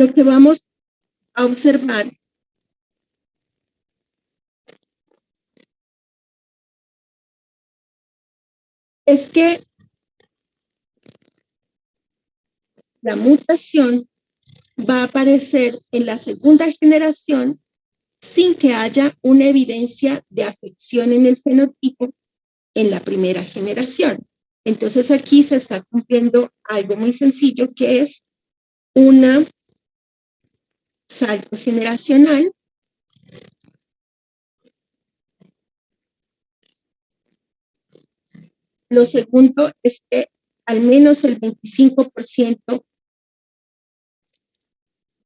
lo que vamos a observar es que la mutación va a aparecer en la segunda generación sin que haya una evidencia de afección en el fenotipo en la primera generación. Entonces aquí se está cumpliendo algo muy sencillo, que es un salto generacional Lo segundo es que al menos el 25%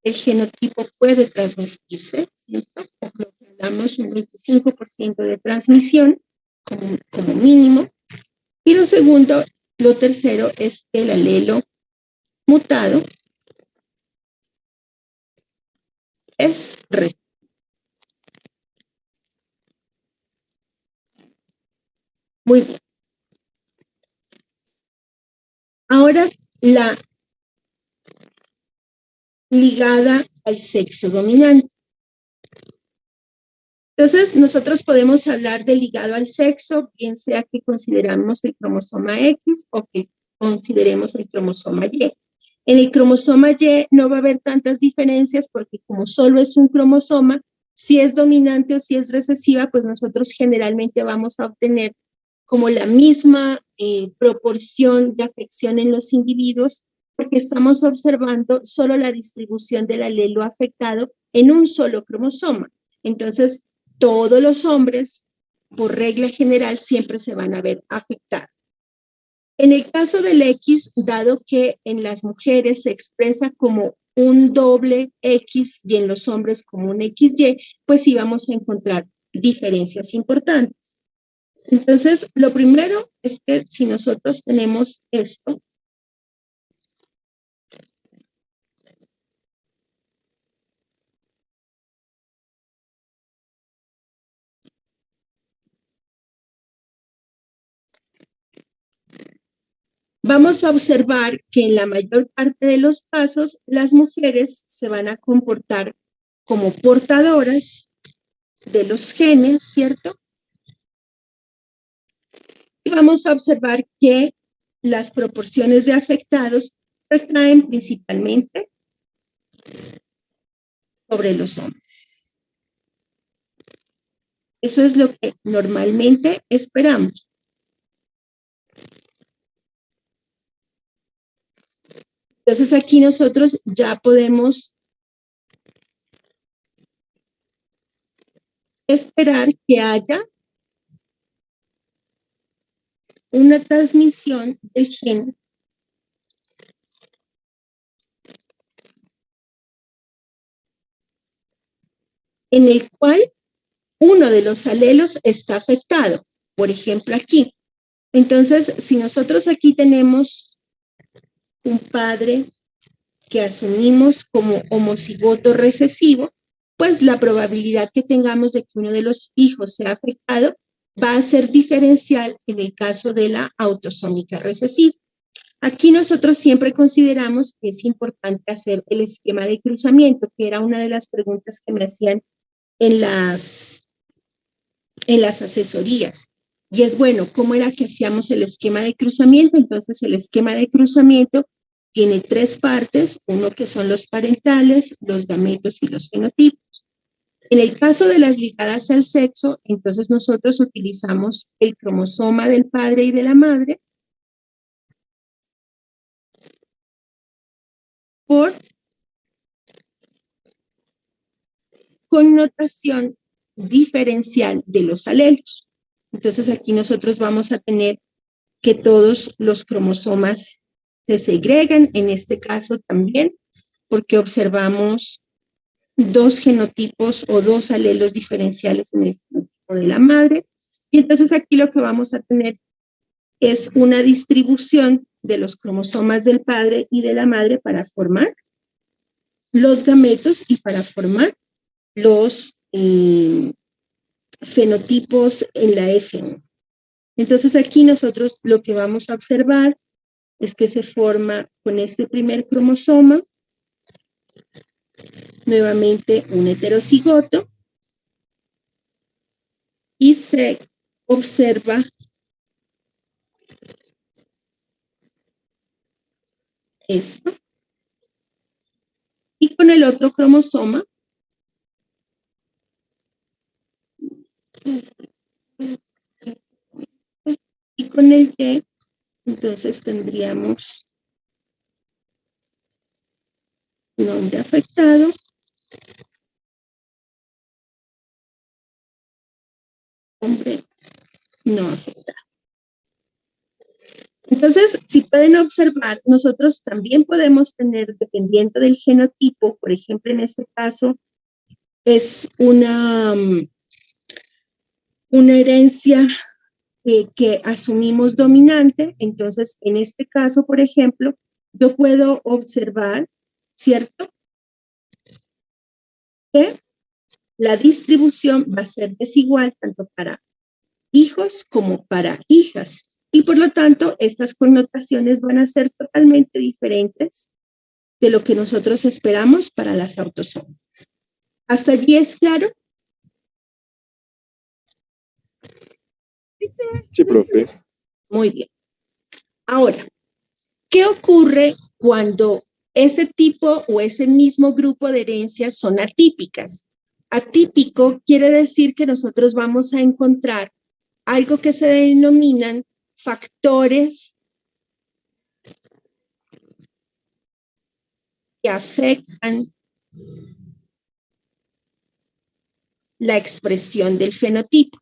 del genotipo puede transmitirse, ¿cierto? Por lo que hablamos un 25% de transmisión como mínimo. Y lo tercero es el alelo mutado es recesivo. Muy bien. Ahora la ligada al sexo dominante. Entonces, nosotros podemos hablar de ligado al sexo, bien sea que consideramos el cromosoma X o que consideremos el cromosoma Y. En el cromosoma Y no va a haber tantas diferencias porque como solo es un cromosoma, si es dominante o si es recesiva, pues nosotros generalmente vamos a obtener como la misma proporción de afección en los individuos, porque estamos observando solo la distribución del alelo afectado en un solo cromosoma. Entonces, todos los hombres, por regla general, siempre se van a ver afectados. En el caso del X, dado que en las mujeres se expresa como un doble X y en los hombres como un XY, pues sí vamos a encontrar diferencias importantes. Entonces, lo primero es que si nosotros tenemos esto, vamos a observar que en la mayor parte de los casos, las mujeres se van a comportar como portadoras de los genes, ¿cierto? Y vamos a observar que las proporciones de afectados recaen principalmente sobre los hombres. Eso es lo que normalmente esperamos. Entonces aquí nosotros ya podemos esperar que haya una transmisión del gen en el cual uno de los alelos está afectado, por ejemplo aquí. Entonces, si nosotros aquí tenemos un padre que asumimos como homocigoto recesivo, pues la probabilidad que tengamos de que uno de los hijos sea afectado va a ser diferencial en el caso de la autosómica recesiva. Aquí nosotros siempre consideramos que es importante hacer el esquema de cruzamiento, que era una de las preguntas que me hacían en las asesorías. Y es bueno, ¿cómo era que hacíamos el esquema de cruzamiento? Entonces, el esquema de cruzamiento tiene tres partes, uno que son los parentales, los gametos y los fenotipos. En el caso de las ligadas al sexo, entonces nosotros utilizamos el cromosoma del padre y de la madre por connotación diferencial de los alelos. Entonces aquí nosotros vamos a tener que todos los cromosomas se segregan, en este caso también, porque observamos dos genotipos o dos alelos diferenciales en el fenotipo de la madre. Y entonces aquí lo que vamos a tener es una distribución de los cromosomas del padre y de la madre para formar los gametos y para formar los fenotipos en la F1. Entonces aquí nosotros lo que vamos a observar es que se forma con este primer cromosoma Nuevamente un heterocigoto y se observa esto. Y con el otro cromosoma, y con el Y, entonces tendríamos nombre afectado, hombre no afectado. Entonces, si pueden observar, nosotros también podemos tener, dependiendo del genotipo, por ejemplo, en este caso, es una herencia que asumimos dominante. Entonces, en este caso, por ejemplo, yo puedo observar, ¿cierto?, que la distribución va a ser desigual tanto para hijos como para hijas. Y por lo tanto, estas connotaciones van a ser totalmente diferentes de lo que nosotros esperamos para las autosómicas. ¿Hasta allí es claro? Sí, profe. Muy bien. Ahora, ¿qué ocurre cuando ese tipo o ese mismo grupo de herencias son atípicas? Atípico quiere decir que nosotros vamos a encontrar algo que se denominan factores que afectan la expresión del fenotipo.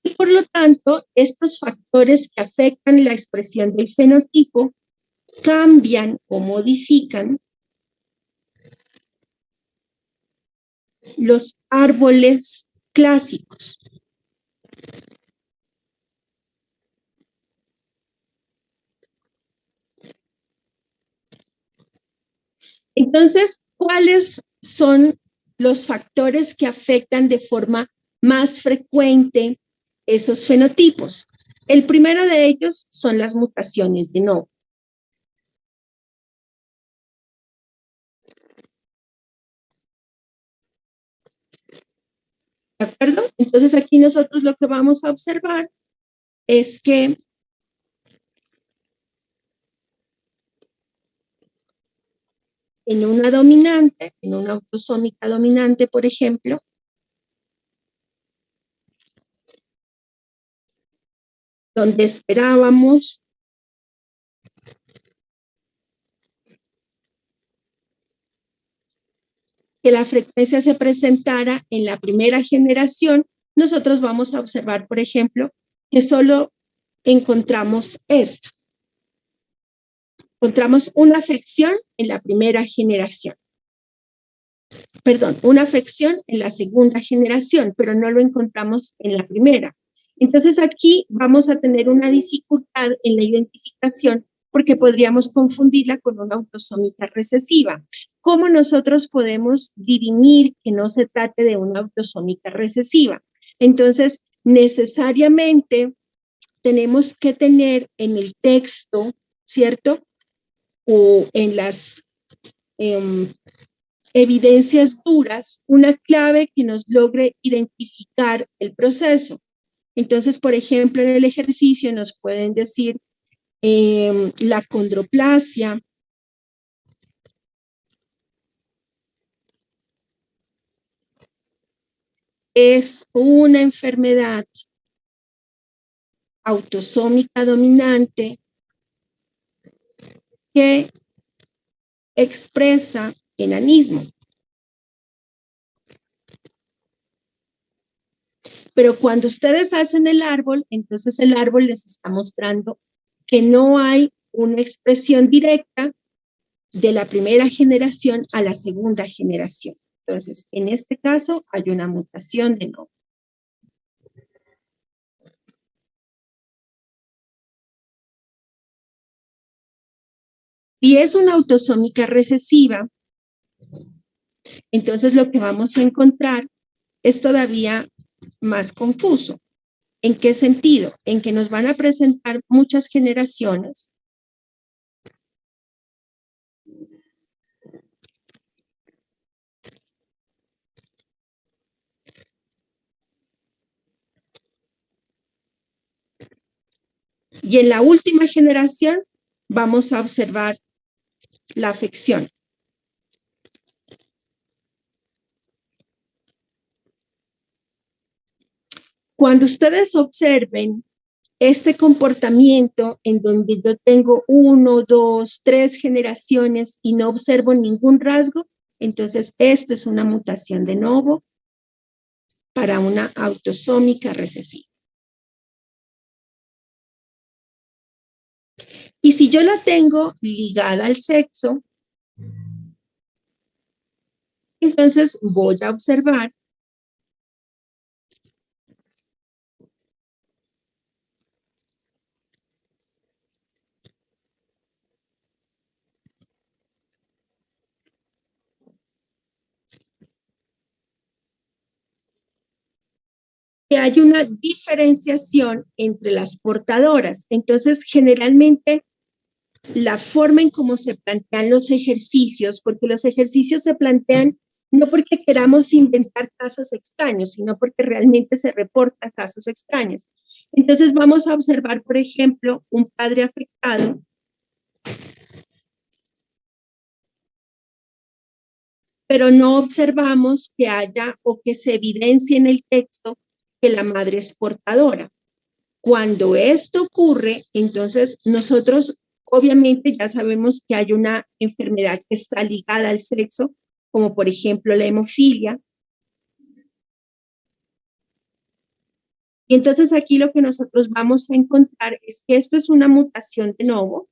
Y por lo tanto, estos factores que afectan la expresión del fenotipo cambian o modifican los árboles clásicos. Entonces, ¿cuáles son los factores que afectan de forma más frecuente esos fenotipos? El primero de ellos son las mutaciones de novo. ¿De acuerdo? Entonces aquí nosotros lo que vamos a observar es que en una dominante, en una autosómica dominante, por ejemplo, donde esperábamos que la frecuencia se presentara en la primera generación, nosotros vamos a observar, por ejemplo, que solo encontramos esto. Encontramos una afección en la primera generación. Perdón, una afección en la segunda generación, pero no lo encontramos en la primera. Entonces aquí vamos a tener una dificultad en la identificación porque podríamos confundirla con una autosómica recesiva. ¿Cómo nosotros podemos dirimir que no se trate de una autosómica recesiva? Entonces, necesariamente tenemos que tener en el texto, ¿cierto?, o en las evidencias duras, una clave que nos logre identificar el proceso. Entonces, por ejemplo, en el ejercicio nos pueden decir la condroplasia, es una enfermedad autosómica dominante que expresa enanismo. Pero cuando ustedes hacen el árbol, entonces el árbol les está mostrando que no hay una expresión directa de la primera generación a la segunda generación. Entonces, en este caso, hay una mutación de novo. Si es una autosómica recesiva, entonces lo que vamos a encontrar es todavía más confuso. ¿En qué sentido? En que nos van a presentar muchas generaciones y en la última generación vamos a observar la afección. Cuando ustedes observen este comportamiento en donde yo tengo 1, 2, 3 generaciones y no observo ningún rasgo, entonces esto es una mutación de novo para una autosómica recesiva. Y si yo la tengo ligada al sexo, entonces voy a observar que hay una diferenciación entre las portadoras. Entonces, generalmente, la forma en cómo se plantean los ejercicios, porque los ejercicios se plantean no porque queramos inventar casos extraños, sino porque realmente se reportan casos extraños. Entonces, vamos a observar, por ejemplo, un padre afectado pero no observamos que haya o que se evidencie en el texto que la madre es portadora. Cuando esto ocurre, entonces nosotros obviamente ya sabemos que hay una enfermedad que está ligada al sexo, como por ejemplo la hemofilia. Y entonces aquí lo que nosotros vamos a encontrar es que esto es una mutación de novo.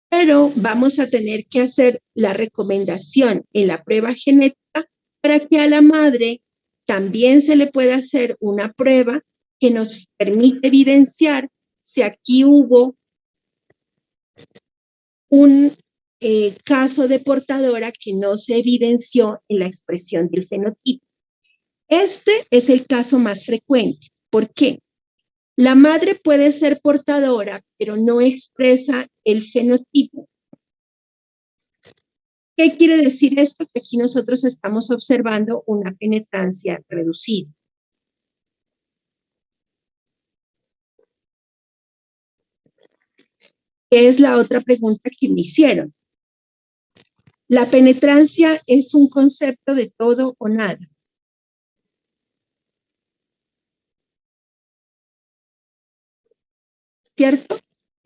Pero vamos a tener que hacer la recomendación en la prueba genética para que a la madre también se le pueda hacer una prueba que nos permite evidenciar si aquí hubo un caso de portadora que no se evidenció en la expresión del fenotipo. Este es el caso más frecuente. ¿Por qué? La madre puede ser portadora, pero no expresa el fenotipo. ¿Qué quiere decir esto? Que aquí nosotros estamos observando una penetrancia reducida. ¿Qué es la otra pregunta que me hicieron? La penetrancia es un concepto de todo o nada. ¿Cierto?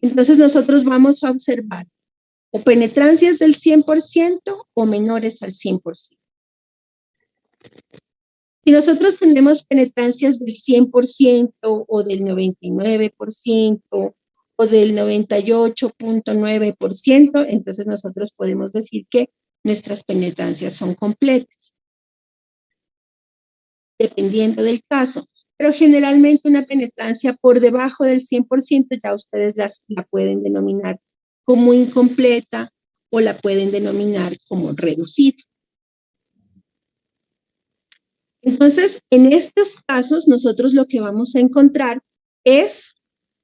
Entonces nosotros vamos a observar o penetrancias del 100% o menores al 100%. Si nosotros tenemos penetrancias del 100% o del 99% o del 98.9%, entonces nosotros podemos decir que nuestras penetrancias son completas, dependiendo del caso. Pero generalmente una penetrancia por debajo del 100% ya ustedes la pueden denominar como incompleta o la pueden denominar como reducida. Entonces, en estos casos, nosotros lo que vamos a encontrar es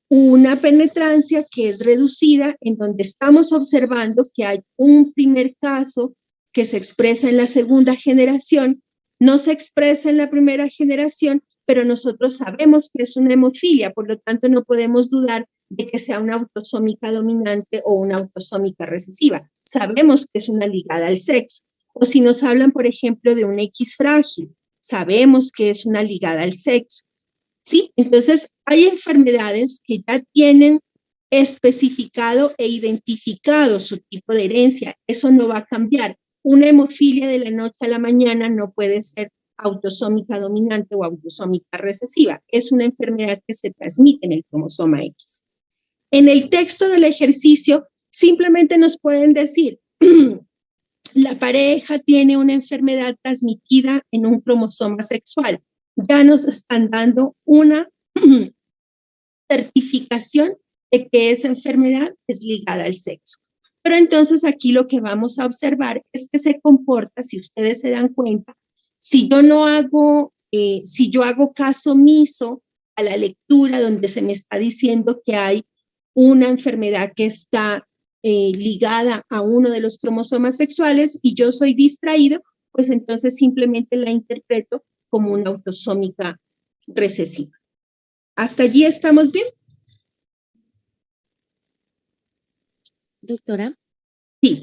una penetrancia que es reducida, en donde estamos observando que hay un primer caso que se expresa en la segunda generación, no se expresa en la primera generación, pero nosotros sabemos que es una hemofilia, por lo tanto no podemos dudar de que sea una autosómica dominante o una autosómica recesiva. Sabemos que es una ligada al sexo. O si nos hablan, por ejemplo, de un X frágil, sabemos que es una ligada al sexo. ¿Sí? Entonces, hay enfermedades que ya tienen especificado e identificado su tipo de herencia. Eso no va a cambiar. Una hemofilia de la noche a la mañana no puede ser autosómica dominante o autosómica recesiva. Es una enfermedad que se transmite en el cromosoma X. En el texto del ejercicio, simplemente nos pueden decir, la pareja tiene una enfermedad transmitida en un cromosoma sexual. Ya nos están dando una certificación de que esa enfermedad es ligada al sexo. Pero entonces aquí lo que vamos a observar es que se comporta, si ustedes se dan cuenta, si yo no hago, si yo hago caso omiso a la lectura donde se me está diciendo que hay una enfermedad que está ligada a uno de los cromosomas sexuales y yo soy distraído, pues entonces simplemente la interpreto como una autosómica recesiva. ¿Hasta allí estamos bien? Doctora, Sí.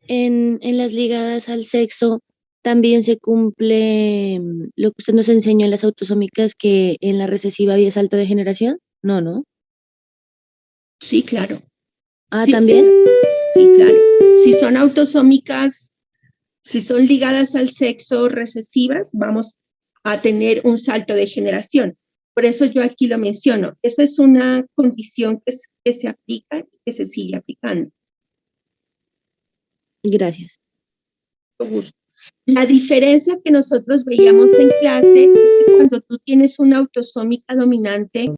en las ligadas al sexo también se cumple lo que usted nos enseñó en las autosómicas, que en la recesiva había salto de generación. No, ¿no? Sí, claro. Ah, Sí, ¿también? sí, claro. Si son autosómicas, si son ligadas al sexo recesivas, vamos a tener un salto de generación. Por eso yo aquí lo menciono. Esa es una condición que se aplica y que se sigue aplicando. Gracias. Con gusto. La diferencia que nosotros veíamos en clase es que cuando tú tienes una autosómica dominante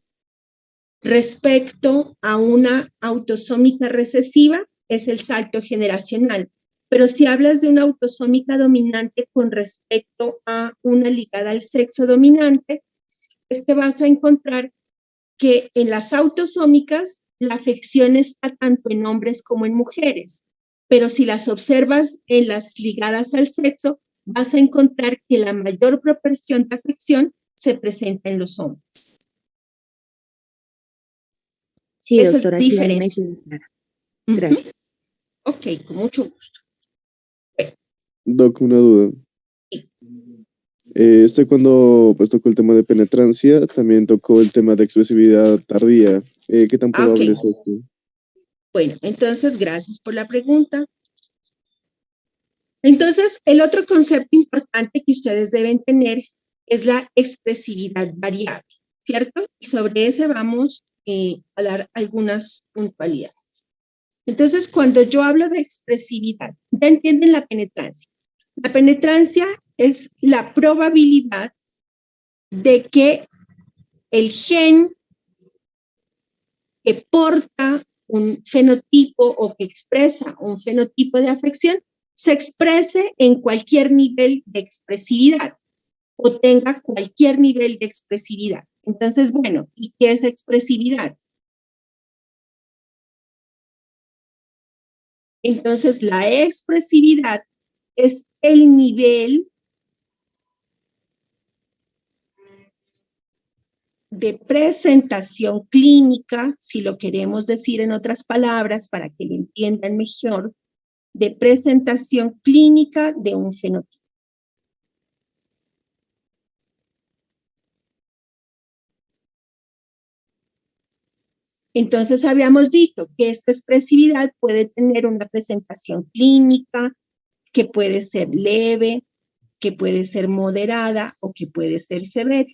respecto a una autosómica recesiva, es el salto generacional. Pero si hablas de una autosómica dominante con respecto a una ligada al sexo dominante, es que vas a encontrar que en las autosómicas la afección está tanto en hombres como en mujeres. Pero si las observas en las ligadas al sexo, vas a encontrar que la mayor proporción de afección se presenta en los hombres. Sí, Esa es doctora, la sí, ahí me diferencia. quedó clara. Gracias. Ok, con mucho gusto. Doc, una duda. Sí. Cuando pues tocó el tema de penetrancia, también tocó el tema de expresividad tardía. ¿Qué tan probable es esto? Bueno, entonces, gracias por la pregunta. Entonces, el otro concepto importante que ustedes deben tener es la expresividad variable, ¿cierto? Y sobre ese vamos a dar algunas puntualidades. Entonces, cuando yo hablo de expresividad, ya entienden la penetrancia. La penetrancia es la probabilidad de que el gen que porta un fenotipo o que expresa un fenotipo de afección se exprese en cualquier nivel de expresividad o tenga cualquier nivel de expresividad. Entonces, bueno, ¿y qué es expresividad? Entonces, la expresividad es el nivel de presentación clínica, si lo queremos decir en otras palabras para que lo entiendan mejor, de presentación clínica de un fenotipo. Entonces, habíamos dicho que esta expresividad puede tener una presentación clínica, que puede ser leve, que puede ser moderada o que puede ser severa.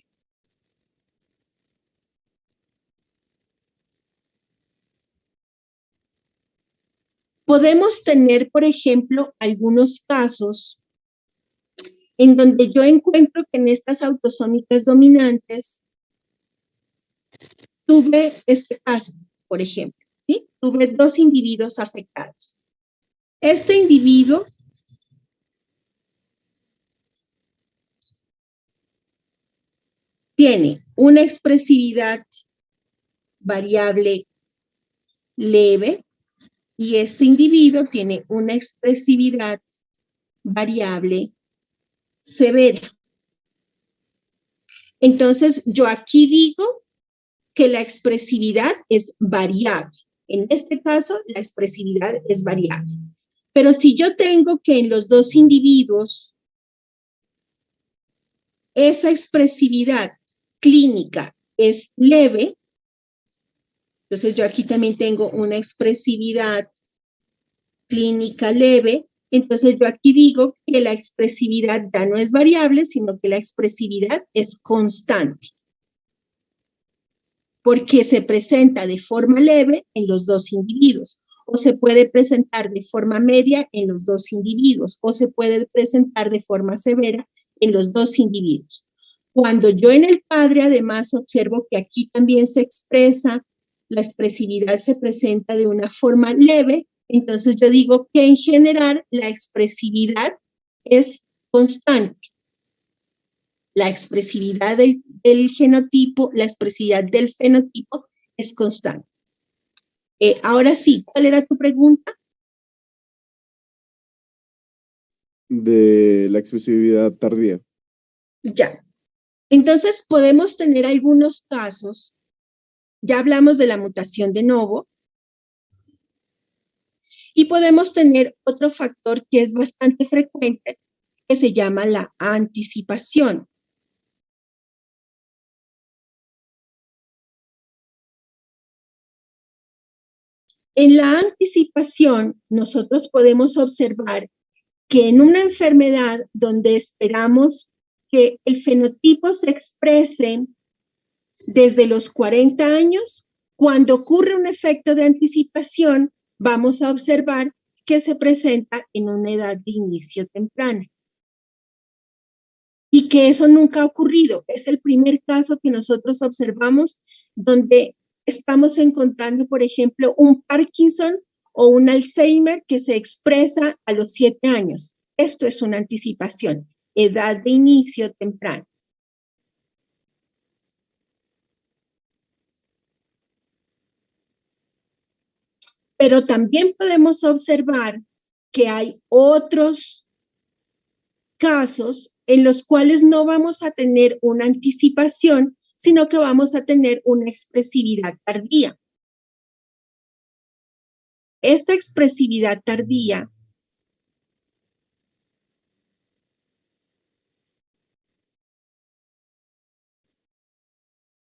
Podemos tener, por ejemplo, algunos casos en donde yo encuentro que en estas autosómicas dominantes tuve este caso, por ejemplo, ¿sí? Tuve dos individuos afectados. Este individuo tiene una expresividad variable leve y este individuo tiene una expresividad variable severa. Entonces, yo aquí digo que la expresividad es variable. En este caso, la expresividad es variable. Pero si yo tengo que en los dos individuos esa expresividad clínica es leve, entonces yo aquí también tengo una expresividad clínica leve, entonces yo aquí digo que la expresividad ya no es variable, sino que la expresividad es constante, porque se presenta de forma leve en los dos individuos, o se puede presentar de forma media en los dos individuos, o se puede presentar de forma severa en los dos individuos. Cuando yo en el padre además observo que aquí también se expresa, la expresividad se presenta de una forma leve, Entonces yo digo que en general la expresividad es constante. La expresividad del genotipo, la expresividad del fenotipo es constante. Ahora sí, ¿cuál era tu pregunta? De la expresividad tardía. Ya. Entonces podemos tener algunos casos. Ya hablamos de la mutación de novo. Y podemos tener otro factor que es bastante frecuente, que se llama la anticipación. En la anticipación, nosotros podemos observar que en una enfermedad donde esperamos que el fenotipo se exprese desde los 40 años, cuando ocurre un efecto de anticipación, vamos a observar que se presenta en una edad de inicio temprana. Y que eso nunca ha ocurrido. Es el primer caso que nosotros observamos donde estamos encontrando, por ejemplo, un Parkinson o un Alzheimer que se expresa a los 7 años. Esto es una anticipación, edad de inicio temprano. Pero también podemos observar que hay otros casos en los cuales no vamos a tener una anticipación, sino que vamos a tener una expresividad tardía. Esta expresividad tardía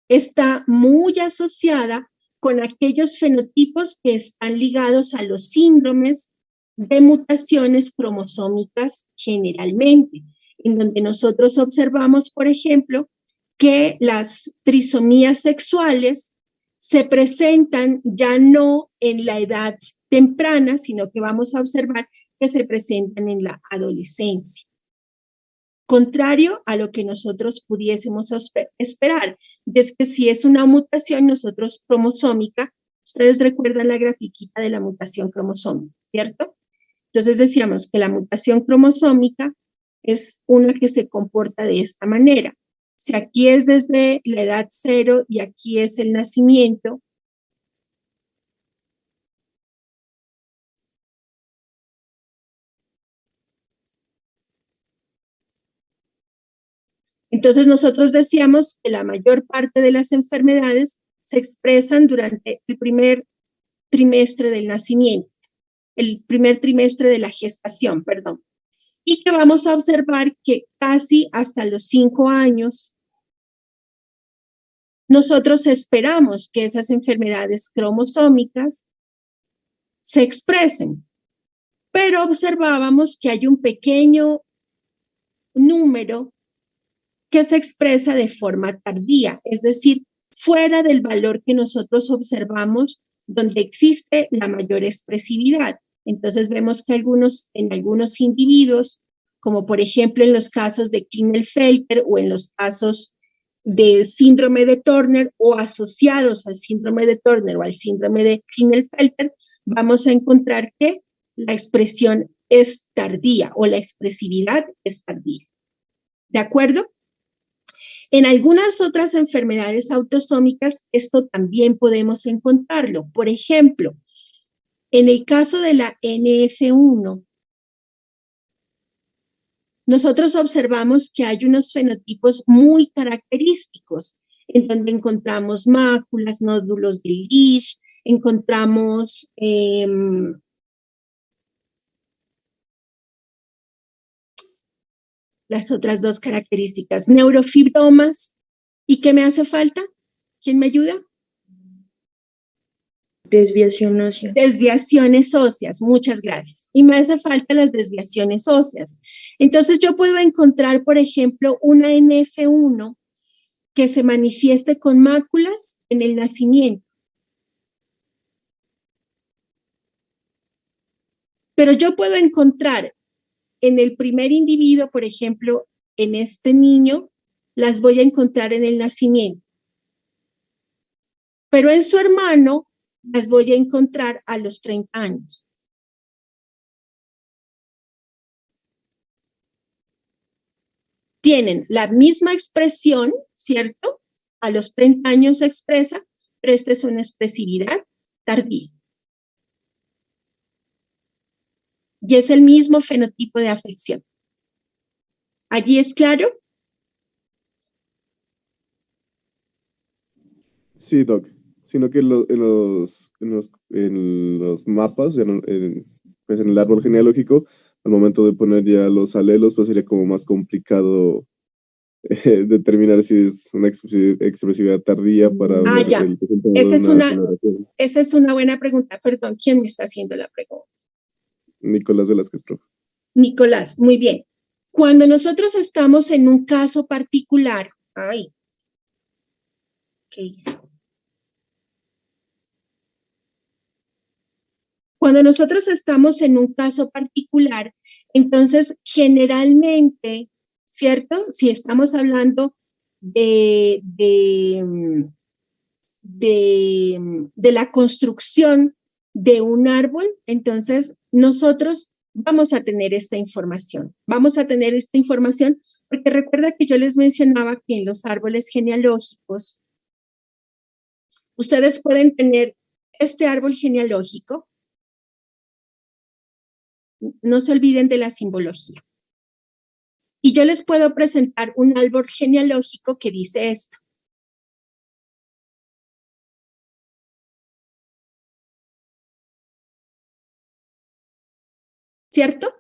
está muy asociada con aquellos fenotipos que están ligados a los síndromes de mutaciones cromosómicas generalmente, en donde nosotros observamos, por ejemplo, que las trisomías sexuales se presentan ya no en la edad temprana, sino que vamos a observar que se presentan en la adolescencia. Contrario a lo que nosotros pudiésemos esperar, es que si es una mutación nosotros cromosómica, ustedes recuerdan la grafiquita de la mutación cromosómica, ¿cierto? Entonces decíamos que la mutación cromosómica es una que se comporta de esta manera. Si aquí es desde la edad 0 y aquí es el nacimiento, entonces nosotros decíamos que la mayor parte de las enfermedades se expresan durante el primer trimestre del nacimiento, el primer trimestre de la gestación, perdón. Y que vamos a observar que casi hasta los 5 años nosotros esperamos que esas enfermedades cromosómicas se expresen, pero observábamos que hay un pequeño número que se expresa de forma tardía, es decir, fuera del valor que nosotros observamos donde existe la mayor expresividad. Entonces vemos que en algunos individuos, como por ejemplo en los casos de Klinefelter o en los casos de síndrome de Turner o asociados al síndrome de Turner o al síndrome de Klinefelter, vamos a encontrar que la expresión es tardía o la expresividad es tardía. ¿De acuerdo? En algunas otras enfermedades autosómicas esto también podemos encontrarlo. Por ejemplo, en el caso de la NF1, nosotros observamos que hay unos fenotipos muy característicos, en donde encontramos máculas, nódulos de Lisch, encontramos las otras dos características, neurofibromas. ¿Y qué me hace falta? ¿Quién me ayuda? Desviación ósea. Desviaciones óseas, muchas gracias. Y me hace falta las desviaciones óseas. Entonces yo puedo encontrar, por ejemplo, una NF1 que se manifieste con máculas en el nacimiento. Pero yo puedo encontrar en el primer individuo, por ejemplo, en este niño, las voy a encontrar en el nacimiento. Pero en su hermano las voy a encontrar a los 30 años. tienen la misma expresión, ¿cierto? A los 30 años se expresa, pero esta es una expresividad tardía. Y es el mismo fenotipo de afección. ¿Allí es claro? Sí, Doc. Sino que en los mapas, pues en el árbol genealógico, al momento de poner ya los alelos, pues sería como más complicado determinar si es una expresividad tardía para ver ya. el resultado Esa de es una generación. Esa es una buena pregunta. Perdón, ¿quién me está haciendo la pregunta? Nicolás Velázquez, profe. Nicolás, muy bien. Cuando nosotros estamos en un caso particular, ¿qué hizo? Cuando nosotros estamos en un caso particular, entonces generalmente, ¿cierto? Si estamos hablando de la construcción de un árbol, entonces nosotros vamos a tener esta información. Vamos a tener esta información porque recuerda que yo les mencionaba que en los árboles genealógicos, ustedes pueden tener este árbol genealógico. No se olviden de la simbología. Y yo les puedo presentar un árbol genealógico que dice esto. ¿Cierto?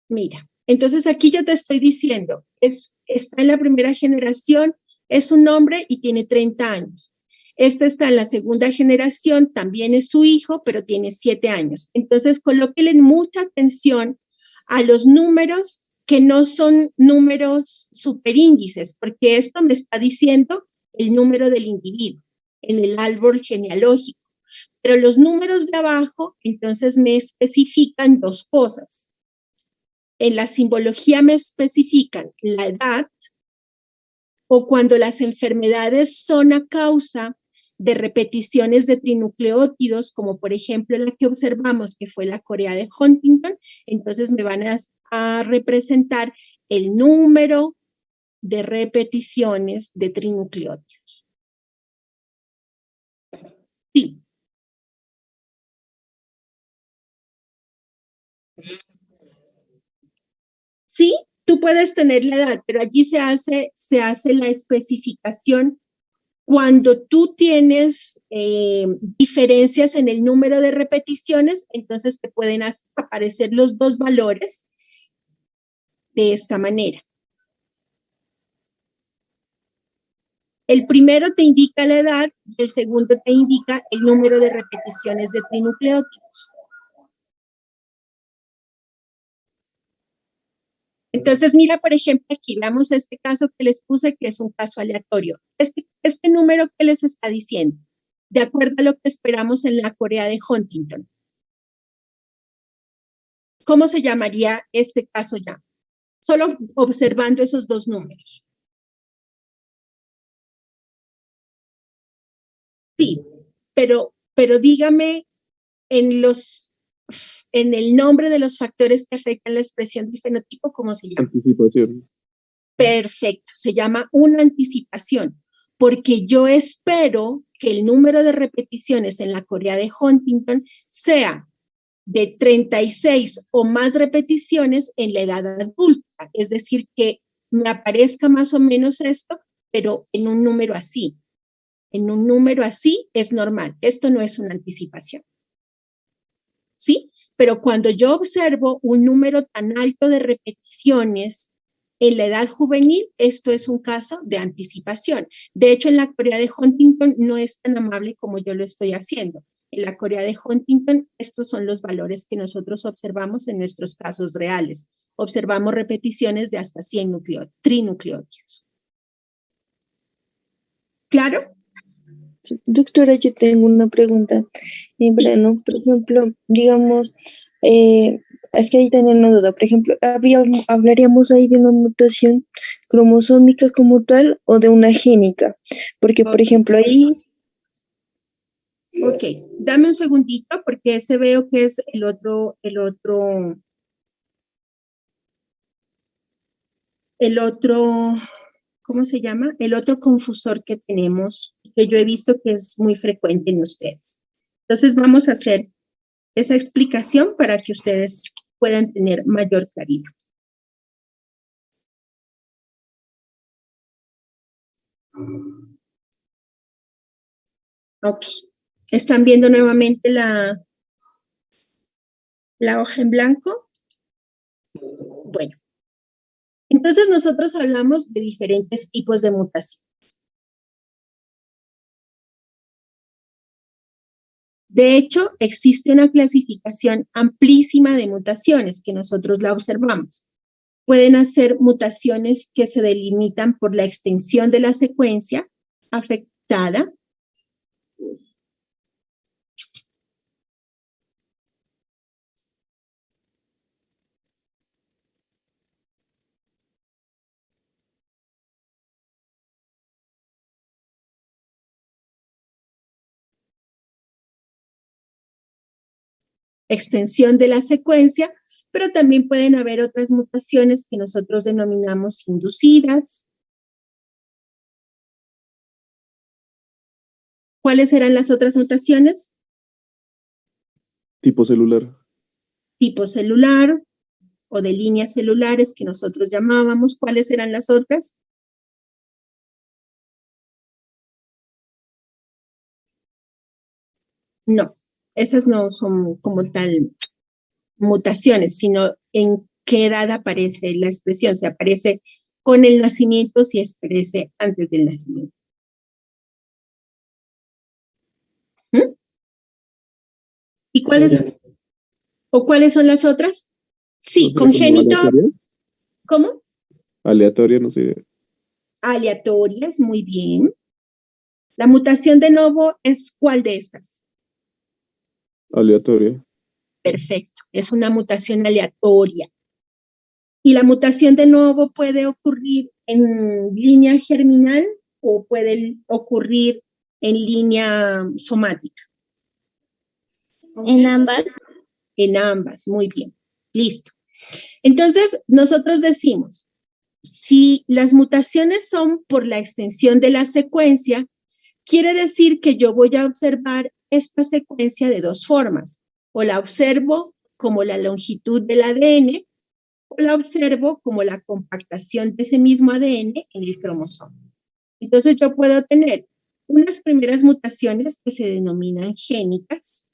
Mira, entonces aquí yo te estoy diciendo, está en la primera generación, es un hombre y tiene 30 años. Este está en la segunda generación, también es su hijo, pero tiene 7 años. Entonces, colóquenle mucha atención a los números que no son números superíndices, porque esto me está diciendo el número del individuo en el árbol genealógico. Pero los números de abajo, entonces me especifican dos cosas. En la simbología me especifican la edad o cuando las enfermedades son a causa de repeticiones de trinucleótidos, como por ejemplo la que observamos, que fue la corea de Huntington, entonces me van a representar el número de repeticiones de trinucleótidos. Sí. Sí, tú puedes tener la edad, pero allí se hace la especificación cuando tú tienes diferencias en el número de repeticiones, entonces te pueden aparecer los dos valores de esta manera. El primero te indica la edad y el segundo te indica el número de repeticiones de trinucleótidos. Entonces, mira, por ejemplo, aquí veamos este caso que les puse, que es un caso aleatorio. Este número que les está diciendo, de acuerdo a lo que esperamos en la corea de Huntington. ¿Cómo se llamaría este caso ya? Solo observando esos dos números. Sí, pero dígame en el nombre de los factores que afectan la expresión del fenotipo, ¿cómo se llama? Anticipación. Perfecto, se llama una anticipación, porque yo espero que el número de repeticiones en la corea de Huntington sea de 36 o más repeticiones en la edad adulta, es decir, que me aparezca más o menos esto, pero en un número así. En un número así es normal, esto no es una anticipación. ¿Sí? Pero cuando yo observo un número tan alto de repeticiones en la edad juvenil, esto es un caso de anticipación. De hecho, en la corea de Huntington no es tan amable como yo lo estoy haciendo. En la corea de Huntington, estos son los valores que nosotros observamos en nuestros casos reales. Observamos repeticiones de hasta 100 trinucleótidos. ¿Claro? Doctora, yo tengo una pregunta. Bueno, por ejemplo, digamos, es que ahí tengo una duda. Por ejemplo, ¿hablaríamos ahí de una mutación cromosómica como tal o de una génica? Porque, por ejemplo, ahí... Ok, dame un segundito porque ese veo que es ¿cómo se llama? El otro confusor que tenemos, que yo he visto que es muy frecuente en ustedes. Entonces vamos a hacer esa explicación para que ustedes puedan tener mayor claridad. Ok, ¿están viendo nuevamente la hoja en blanco? Bueno, entonces nosotros hablamos de diferentes tipos de mutación. De hecho, existe una clasificación amplísima de mutaciones que nosotros la observamos. Pueden hacer mutaciones que se delimitan por la extensión de la secuencia afectada. Extensión de la secuencia, pero también pueden haber otras mutaciones que nosotros denominamos inducidas. ¿Cuáles eran las otras mutaciones? Tipo celular. Tipo celular o de líneas celulares que nosotros llamábamos. ¿Cuáles eran las otras? No, esas no son como tal mutaciones, sino en qué edad aparece la expresión. Se aparece con el nacimiento, si aparece antes del nacimiento. ¿Mm? ¿Y cuáles son las otras? Sí, ¿No sería como congénito. aleatoria? ¿Cómo? Aleatoria, no sé. Aleatorias, muy bien. La mutación de novo es ¿cuál de estas? Aleatoria. Perfecto, es una mutación aleatoria. ¿Y la mutación de novo puede ocurrir en línea germinal o puede ocurrir en línea somática? En ambas. En ambas, muy bien. Listo. Entonces, nosotros decimos, si las mutaciones son por la extensión de la secuencia, quiere decir que yo voy a observar esta secuencia de dos formas. O la observo como la longitud del ADN o la observo como la compactación de ese mismo ADN en el cromosoma. Entonces yo puedo tener unas primeras mutaciones que se denominan génicas.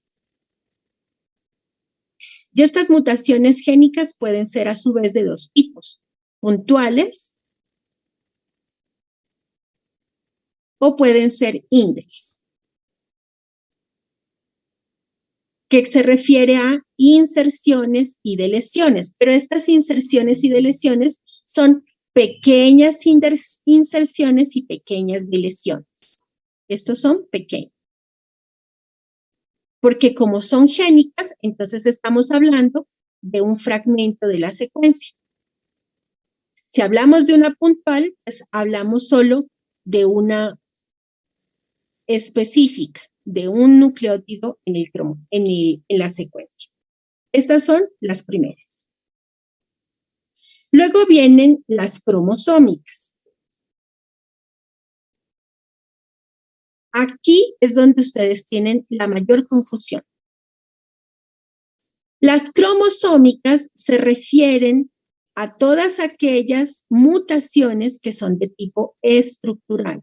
Y estas mutaciones génicas pueden ser a su vez de dos tipos, puntuales o pueden ser índices, que se refiere a inserciones y deleciones, pero estas inserciones y deleciones son pequeñas inserciones y pequeñas deleciones. Estos son pequeños. Porque como son génicas, entonces estamos hablando de un fragmento de la secuencia. Si hablamos de una puntual, pues hablamos solo de una específica, de un nucleótido en la secuencia. Estas son las primeras. Luego vienen las cromosómicas. Aquí es donde ustedes tienen la mayor confusión. Las cromosómicas se refieren a todas aquellas mutaciones que son de tipo estructural.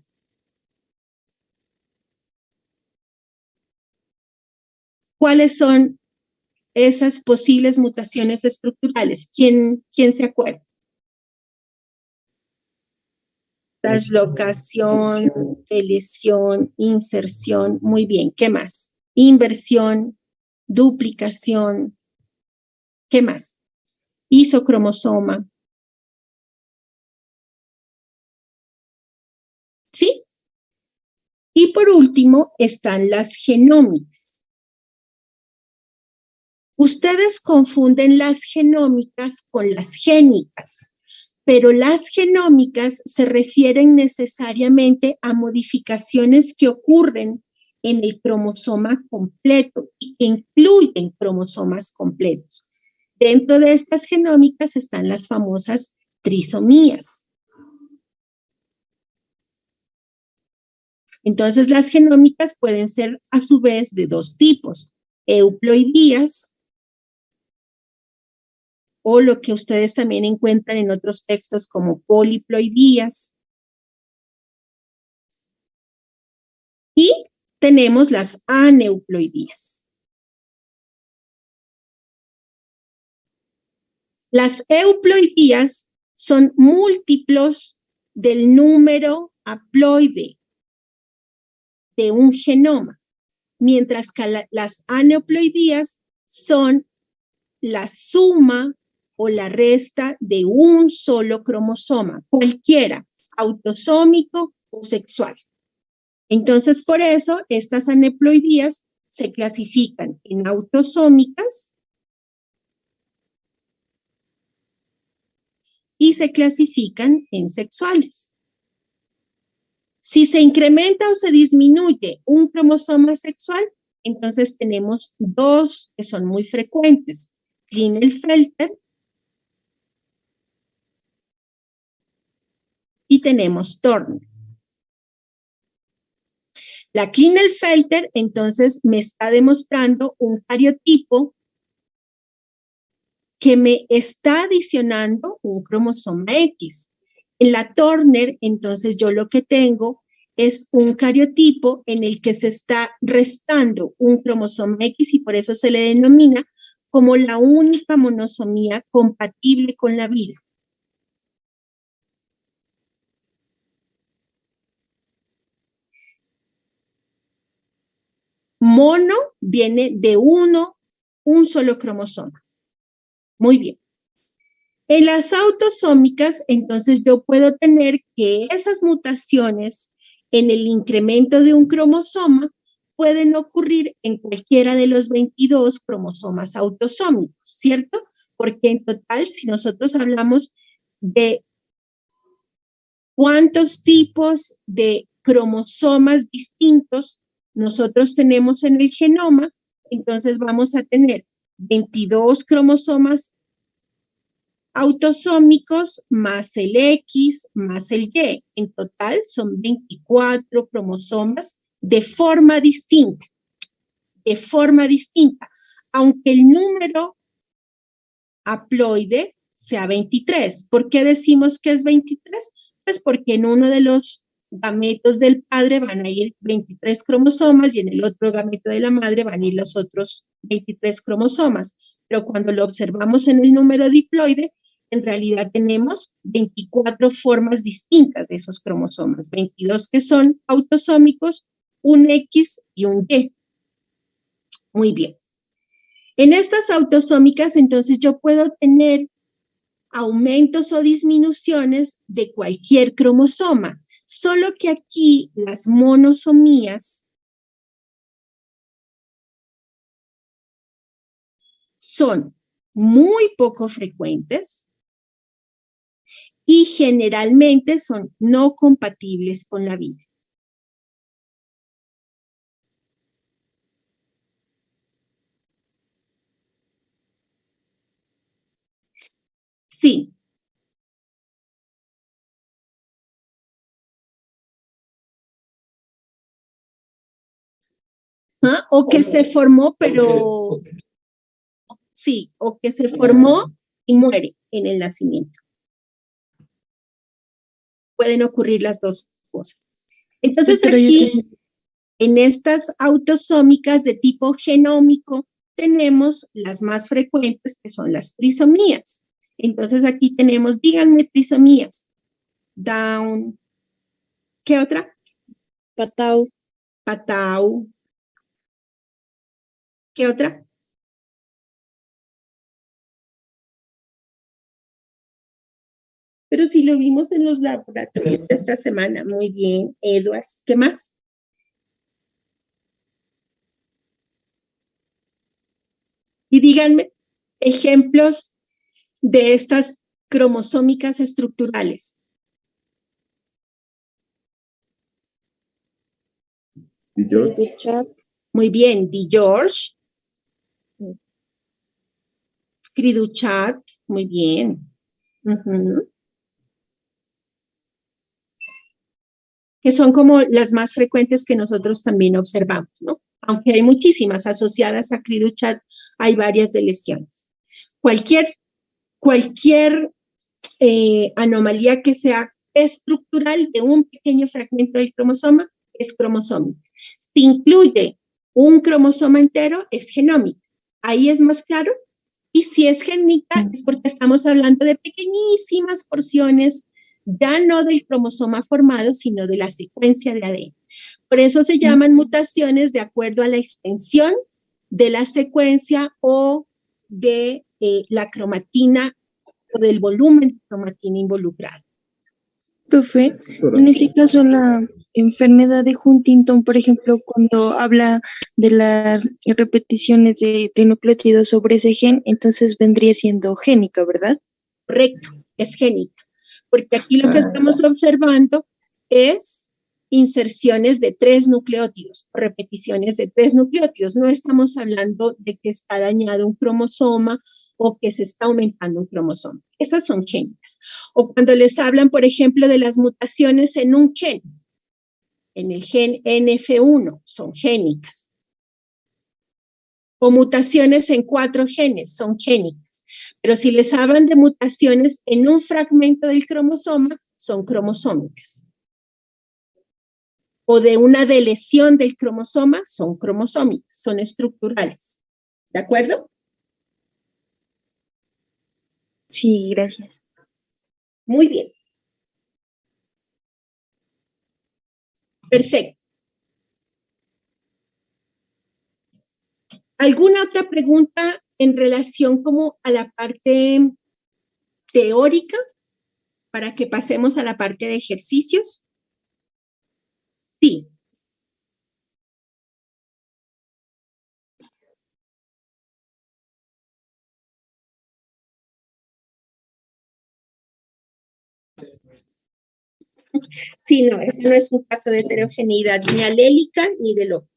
¿Cuáles son esas posibles mutaciones estructurales? ¿Quién se acuerda? Translocación, deleción, inserción, muy bien. ¿Qué más? Inversión, duplicación. ¿Qué más? Isocromosoma. ¿Sí? Y por último están las genómicas. Ustedes confunden las genómicas con las génicas, pero las genómicas se refieren necesariamente a modificaciones que ocurren en el cromosoma completo y que incluyen cromosomas completos. Dentro de estas genómicas están las famosas trisomías. Entonces, las genómicas pueden ser a su vez de dos tipos, euploidías, o lo que ustedes también encuentran en otros textos como poliploidías. Y tenemos las aneuploidías. Las euploidías son múltiplos del número haploide de un genoma, mientras que las aneuploidías son la suma o la resta de un solo cromosoma, cualquiera, autosómico o sexual. Entonces, por eso, estas aneuploidías se clasifican en autosómicas y se clasifican en sexuales. Si se incrementa o se disminuye un cromosoma sexual, entonces tenemos dos que son muy frecuentes, Klinefelter y tenemos Turner. La Klinefelter entonces me está demostrando un cariotipo que me está adicionando un cromosoma X. En la Turner, entonces yo lo que tengo es un cariotipo en el que se está restando un cromosoma X y por eso se le denomina como la única monosomía compatible con la vida. Mono viene de un solo cromosoma. Muy bien. En las autosómicas, entonces yo puedo tener que esas mutaciones en el incremento de un cromosoma pueden ocurrir en cualquiera de los 22 cromosomas autosómicos, ¿cierto? Porque en total, si nosotros hablamos de cuántos tipos de cromosomas distintos nosotros tenemos en el genoma, entonces vamos a tener 22 cromosomas autosómicos más el X más el Y. En total son 24 cromosomas de forma distinta. De forma distinta. Aunque el número haploide sea 23. ¿Por qué decimos que es 23? Pues porque en uno de los gametos del padre van a ir 23 cromosomas y en el otro gameto de la madre van a ir los otros 23 cromosomas. Pero cuando lo observamos en el número diploide, en realidad tenemos 24 formas distintas de esos cromosomas, 22 que son autosómicos, un X y un Y. Muy bien. En estas autosómicas, entonces yo puedo tener aumentos o disminuciones de cualquier cromosoma, solo que aquí las monosomías son muy poco frecuentes y generalmente son no compatibles con la vida. Sí. ¿Ah? O que se formó, pero sí, o que se formó y muere en el nacimiento. Pueden ocurrir las dos cosas. Entonces Pero aquí, en estas autosómicas de tipo genómico, tenemos las más frecuentes, que son las trisomías. Entonces aquí tenemos, díganme trisomías. Down. ¿Qué otra? Patau. Patau. ¿Qué otra? Pero si lo vimos en los laboratorios de esta semana. Muy bien, Edwards. ¿Qué más? Y díganme ejemplos de estas cromosómicas estructurales. ¿Y George? Chat. Muy bien, Di George. Criduchat, muy bien. Ujú. Que son como las más frecuentes que nosotros también observamos, ¿no? Aunque hay muchísimas asociadas a Criduchat, hay varias de lesiones. Cualquier anomalía que sea estructural de un pequeño fragmento del cromosoma es cromosómica. Si incluye un cromosoma entero, es genómica. Ahí es más claro. Y si es génica, es porque estamos hablando de pequeñísimas porciones, ya no del cromosoma formado, sino de la secuencia de ADN. Por eso se llaman mutaciones de acuerdo a la extensión de la secuencia o de la cromatina o del volumen de cromatina involucrado. Profe, en ese caso la enfermedad de Huntington, por ejemplo, cuando habla de las repeticiones de nucleótidos sobre ese gen, entonces vendría siendo génica, ¿verdad? Correcto, es génica, porque aquí lo que estamos observando es inserciones de 3 nucleótidos, repeticiones de 3 nucleótidos. No estamos hablando de que está dañado un cromosoma o que se está aumentando un cromosoma. Esas son génicas. O cuando les hablan, por ejemplo, de las mutaciones en un gen, en el gen NF1, son génicas. O mutaciones en 4 genes, son génicas. Pero si les hablan de mutaciones en un fragmento del cromosoma, son cromosómicas. O de una deleción del cromosoma, son cromosómicas, son estructurales. ¿De acuerdo? Sí, gracias. Muy bien. Perfecto. ¿Alguna otra pregunta en relación como a la parte teórica para que pasemos a la parte de ejercicios? Sí. Sí, no, este no es un caso de heterogeneidad ni alélica ni de loco.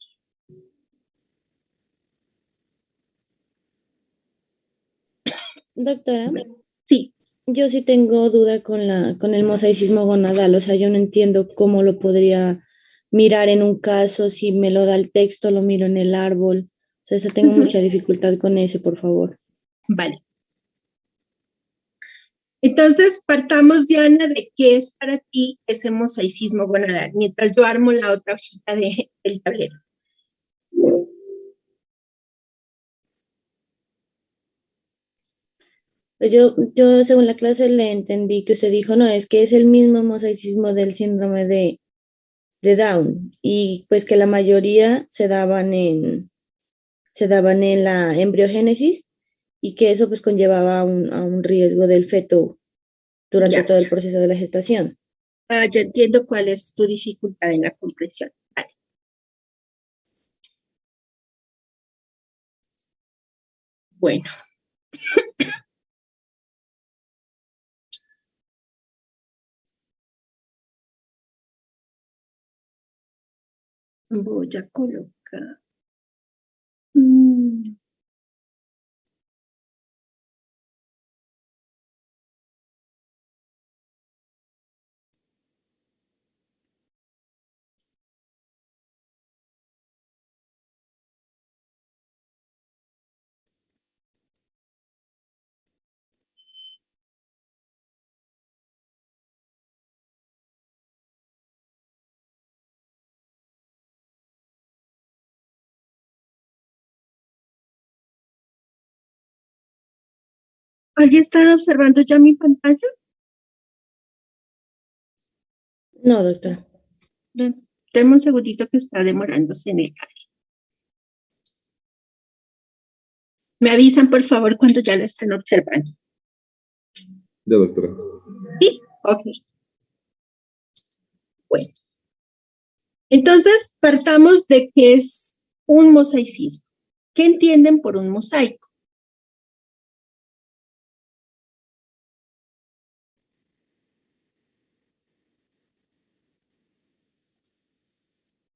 Doctora, Sí. yo sí tengo duda con el mosaicismo gonadal, o sea, yo no entiendo cómo lo podría mirar en un caso, si me lo da el texto, lo miro en el árbol, o sea, tengo mucha dificultad con ese, por favor. Vale. Entonces, partamos, Diana, de qué es para ti ese mosaicismo gonadal, mientras yo armo la otra hojita del tablero. Pues yo, según la clase, le entendí que usted dijo, no, es que es el mismo mosaicismo del síndrome de Down, y pues que la mayoría se daban en la embriogénesis, y que eso pues conllevaba a un riesgo del feto durante Ya. todo el proceso de la gestación. Ya entiendo cuál es tu dificultad en la comprensión. Vale. Bueno. Voy a colocar. ¿Ahí están observando ya mi pantalla? No, doctora. Denme un segundito que está demorándose en el cable. Me avisan, por favor, cuando ya lo estén observando. Ya, doctora. ¿Sí? Ok. Bueno. Entonces, partamos de qué es un mosaicismo. ¿Qué entienden por un mosaico?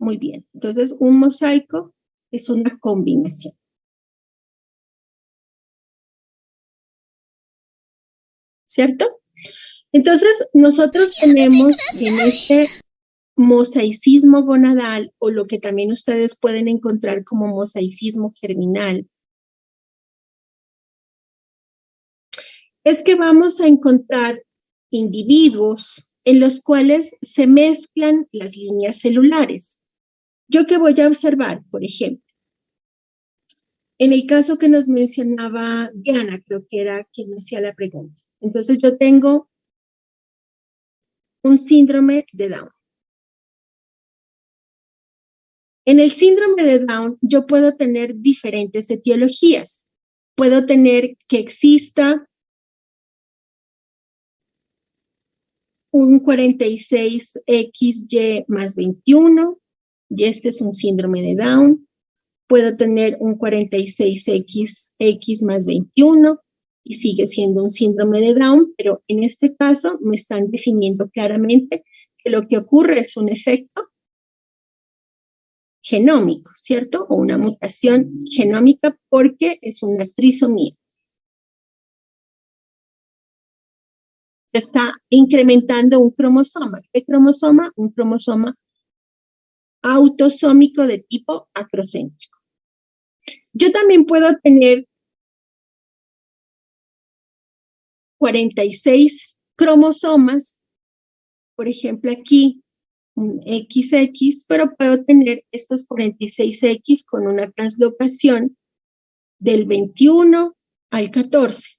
Muy bien. Entonces, un mosaico es una combinación. ¿Cierto? Entonces, nosotros tenemos en este mosaicismo gonadal, o lo que también ustedes pueden encontrar como mosaicismo germinal, es que vamos a encontrar individuos en los cuales se mezclan las líneas celulares. ¿Yo qué voy a observar, por ejemplo? En el caso que nos mencionaba Diana, creo que era quien me hacía la pregunta. Entonces, yo tengo un síndrome de Down. En el síndrome de Down, yo puedo tener diferentes etiologías. Puedo tener que exista un 46XY más 21, y este es un síndrome de Down. Puedo tener un 46XX más 21, y sigue siendo un síndrome de Down, pero en este caso me están definiendo claramente que lo que ocurre es un efecto genómico, ¿cierto? O una mutación genómica porque es una trisomía. Se está incrementando un cromosoma. ¿Qué cromosoma? Un cromosoma autosómico de tipo acrocéntrico. Yo también puedo tener 46 cromosomas, por ejemplo aquí, un XX, pero puedo tener estos 46X con una translocación del 21 al 14,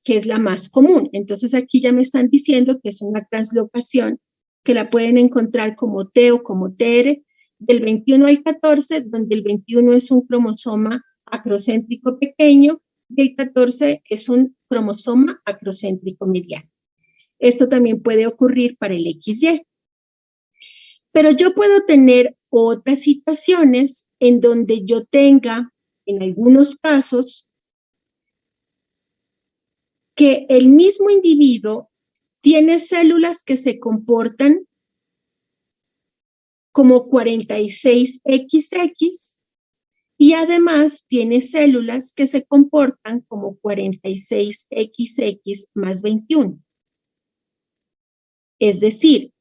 que es la más común. Entonces aquí ya me están diciendo que es una translocación que la pueden encontrar como T o como TR, del 21 al 14, donde el 21 es un cromosoma acrocéntrico pequeño y el 14 es un cromosoma acrocéntrico mediano. Esto también puede ocurrir para el XY. Pero yo puedo tener otras situaciones en donde yo tenga, en algunos casos, que el mismo individuo tiene células que se comportan como 46XX y además tiene células que se comportan como 46XX más 21. Es decir,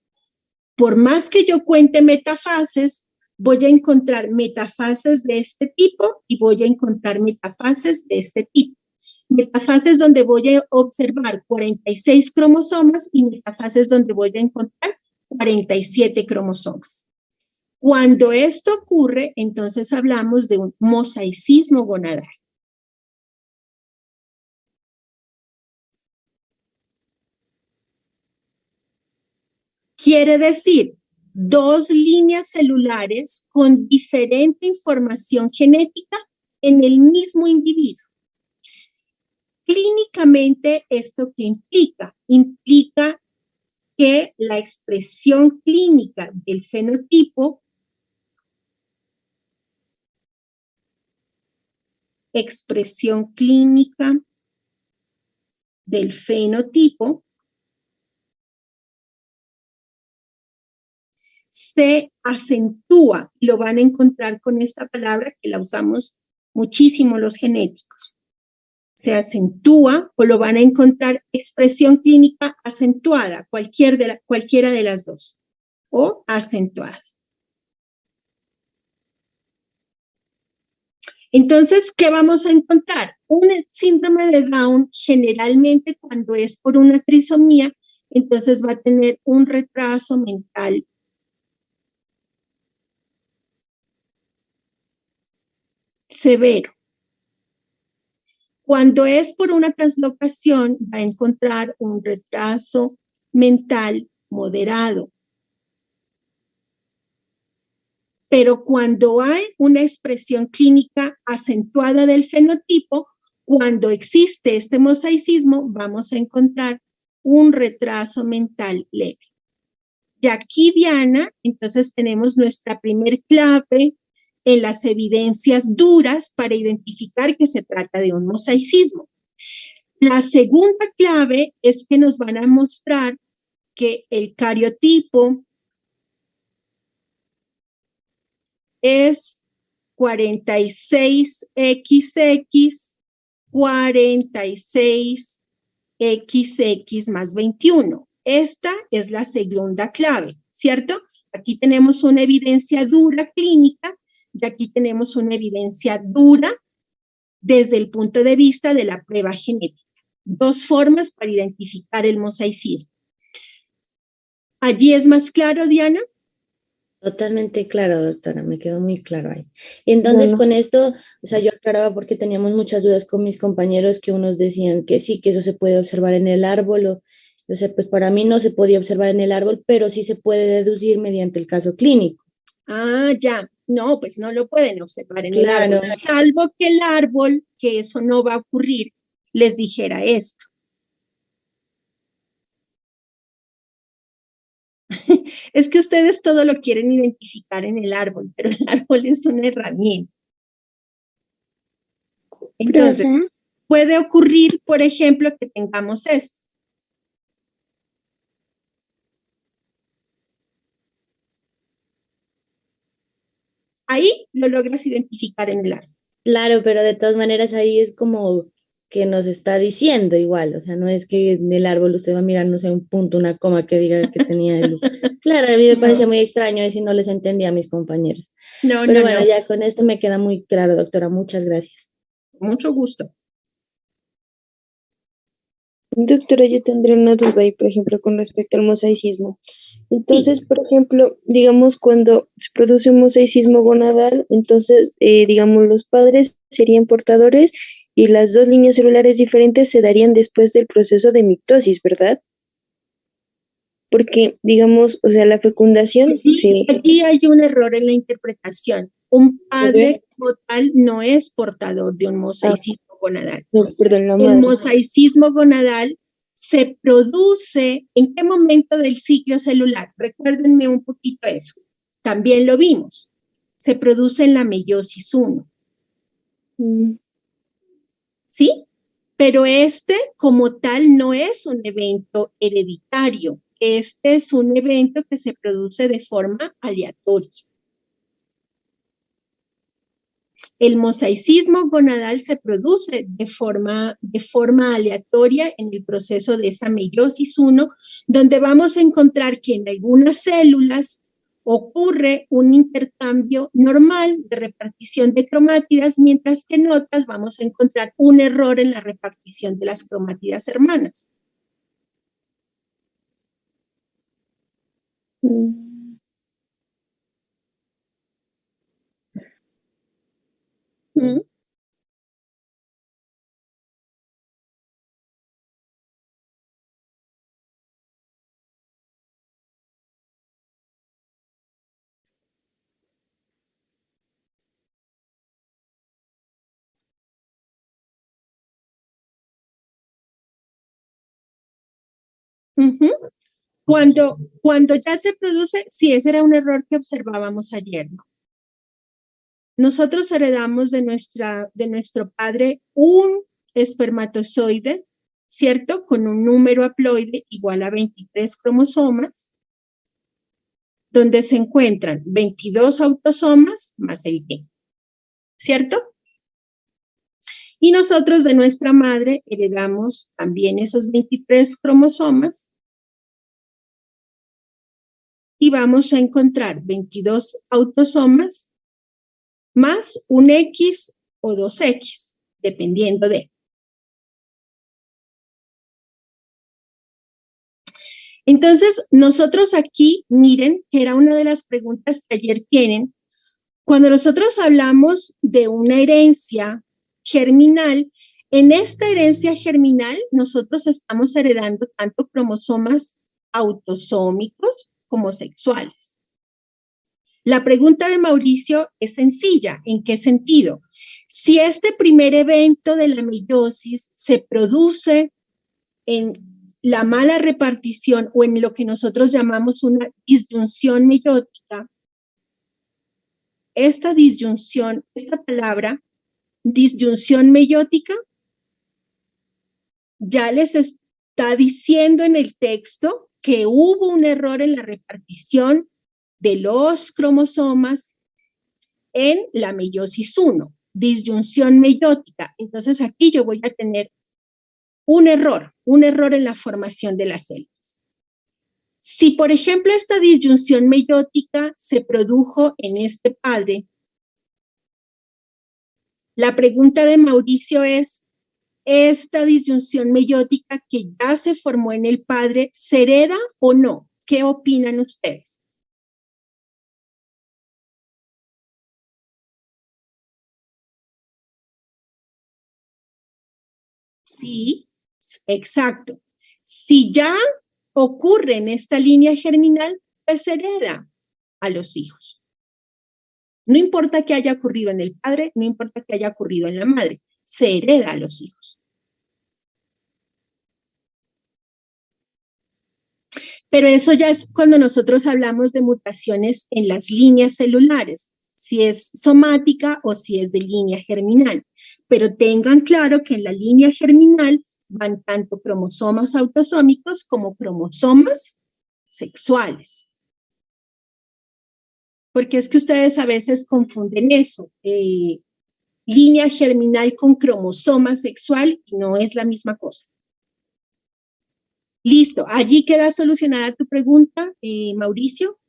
por más que yo cuente metafases, voy a encontrar metafases de este tipo y voy a encontrar metafases de este tipo. Metafases donde voy a observar 46 cromosomas y metafases donde voy a encontrar 47 cromosomas. Cuando esto ocurre, entonces hablamos de un mosaicismo gonadal. Quiere decir, dos líneas celulares con diferente información genética en el mismo individuo. Clínicamente, ¿esto qué implica? Implica que la expresión clínica del fenotipo se acentúa. Lo van a encontrar con esta palabra que la usamos muchísimo los genéticos. Se acentúa o lo van a encontrar expresión clínica acentuada, cualquiera de las dos, o acentuada. Entonces, ¿qué vamos a encontrar? Un síndrome de Down, generalmente cuando es por una trisomía, entonces va a tener un retraso mental severo. Cuando es por una translocación, va a encontrar un retraso mental moderado. Pero cuando hay una expresión clínica acentuada del fenotipo, cuando existe este mosaicismo, vamos a encontrar un retraso mental leve. Y aquí, Diana, entonces tenemos nuestra primer clave en las evidencias duras para identificar que se trata de un mosaicismo. La segunda clave es que nos van a mostrar que el cariotipo es 46XX, 46XX más 21. Esta es la segunda clave, ¿cierto? Aquí tenemos una evidencia dura clínica y aquí tenemos una evidencia dura desde el punto de vista de la prueba genética. Dos formas para identificar el mosaicismo. ¿Allí es más claro, Diana? Totalmente claro, doctora, me quedó muy claro ahí. Y entonces con esto, o sea, yo aclaraba porque teníamos muchas dudas con mis compañeros que unos decían que sí, que eso se puede observar en el árbol, o sea, pues para mí no se podía observar en el árbol, pero sí se puede deducir mediante el caso clínico. Ah, ya. No, pues no lo pueden observar en el Claro. árbol, salvo que el árbol, que eso no va a ocurrir, les dijera esto. Es que ustedes todo lo quieren identificar en el árbol, pero el árbol es una herramienta. Entonces, puede ocurrir, por ejemplo, que tengamos esto. Ahí lo logras identificar en el árbol. Claro, pero de todas maneras ahí es como que nos está diciendo igual, o sea, no es que en el árbol usted va a mirar, no sé, un punto, una coma que diga que tenía el... Claro, a mí me parecía muy extraño y si no les entendía a mis compañeros. No, pero no, bueno, no. ya con esto me queda muy claro, doctora, muchas gracias. Mucho gusto. Doctora, yo tendré una duda ahí, por ejemplo, con respecto al mosaicismo. Entonces, Sí. por ejemplo, digamos, cuando se produce un mosaicismo gonadal, entonces, digamos, los padres serían portadores y las dos líneas celulares diferentes se darían después del proceso de mitosis, ¿verdad? Porque, digamos, o sea, la fecundación, sí. Aquí hay un error en la interpretación. Un padre como tal no es portador de un mosaicismo gonadal. No, perdón, la El madre. mosaicismo gonadal se produce ¿en qué momento del ciclo celular? Recuérdenme un poquito eso. También lo vimos. Se produce en la meiosis 1. ¿Sí? Pero este como tal no es un evento hereditario. Este es un evento que se produce de forma aleatoria. El mosaicismo gonadal se produce de forma aleatoria en el proceso de esa meiosis 1, donde vamos a encontrar que en algunas células ocurre un intercambio normal de repartición de cromátidas, mientras que en otras vamos a encontrar un error en la repartición de las cromátidas hermanas. ¿Mm? Uh-huh. Cuando ya se produce, sí, ese era un error que observábamos ayer, ¿no? Nosotros heredamos de nuestro padre un espermatozoide, ¿cierto? Con un número haploide igual a 23 cromosomas, donde se encuentran 22 autosomas más el Y, ¿cierto? Y nosotros de nuestra madre heredamos también esos 23 cromosomas y vamos a encontrar 22 autosomas más un X o dos X, dependiendo de. Entonces, nosotros aquí, miren, que era una de las preguntas que ayer tienen, cuando nosotros hablamos de una herencia germinal, en esta herencia germinal nosotros estamos heredando tanto cromosomas autosómicos como sexuales. La pregunta de Mauricio es sencilla. ¿En qué sentido? Si este primer evento de la meiosis se produce en la mala repartición o en lo que nosotros llamamos una disyunción meiótica, esta disyunción, esta palabra, disyunción meiótica, ya les está diciendo en el texto que hubo un error en la repartición de los cromosomas en la meiosis 1, disyunción meiótica. Entonces aquí yo voy a tener un error en la formación de las células. Si, por ejemplo, esta disyunción meiótica se produjo en este padre, la pregunta de Mauricio es, ¿esta disyunción meiótica que ya se formó en el padre se hereda o no? ¿Qué opinan ustedes? Sí, exacto. Si ya ocurre en esta línea germinal, pues se hereda a los hijos. No importa que haya ocurrido en el padre, no importa que haya ocurrido en la madre, se hereda a los hijos. Pero eso ya es cuando nosotros hablamos de mutaciones en las líneas celulares, si es somática o si es de línea germinal. Pero tengan claro que en la línea germinal van tanto cromosomas autosómicos como cromosomas sexuales. Porque es que ustedes a veces confunden eso, línea germinal con cromosoma sexual, y no es la misma cosa. Listo, allí queda solucionada tu pregunta, Mauricio.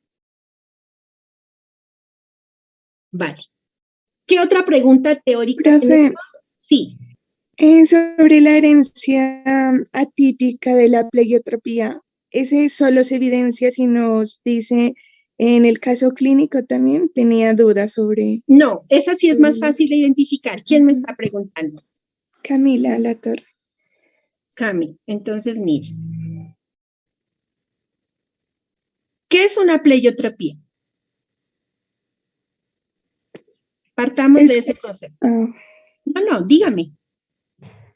Vale. ¿Qué otra pregunta teórica tenemos? Sí. Sobre la herencia atípica de la pleiotropía, ese solo se evidencia si nos dice, en el caso clínico también tenía dudas sobre... No, esa sí es más fácil de identificar. ¿Quién me está preguntando? Camila Latorre. Cami, entonces mire. ¿Qué es una pleiotropía? Partamos de ese concepto. No, dígame.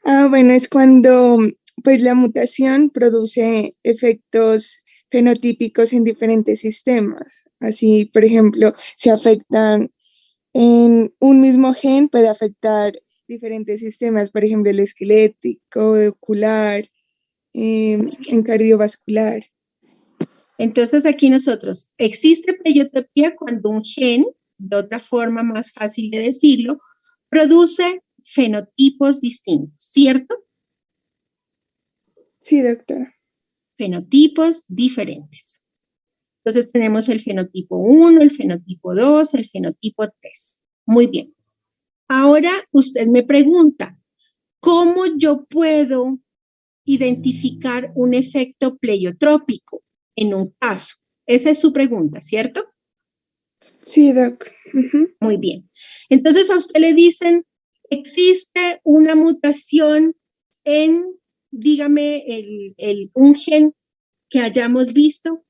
Bueno, es cuando pues la mutación produce efectos fenotípicos en diferentes sistemas. Así, por ejemplo, se afectan en un mismo gen, puede afectar diferentes sistemas, por ejemplo, el esquelético, ocular, en cardiovascular. Entonces aquí nosotros, existe pleiotropía cuando un gen, de otra forma más fácil de decirlo, produce fenotipos distintos, ¿cierto? Sí, doctora. Fenotipos diferentes. Entonces tenemos el fenotipo 1, el fenotipo 2, el fenotipo 3. Muy bien. Ahora usted me pregunta, ¿cómo yo puedo identificar un efecto pleiotrópico en un caso? Esa es su pregunta, ¿cierto? Sí, doc. Muy bien. Entonces a usted le dicen, existe una mutación en, dígame, un gen que hayamos visto.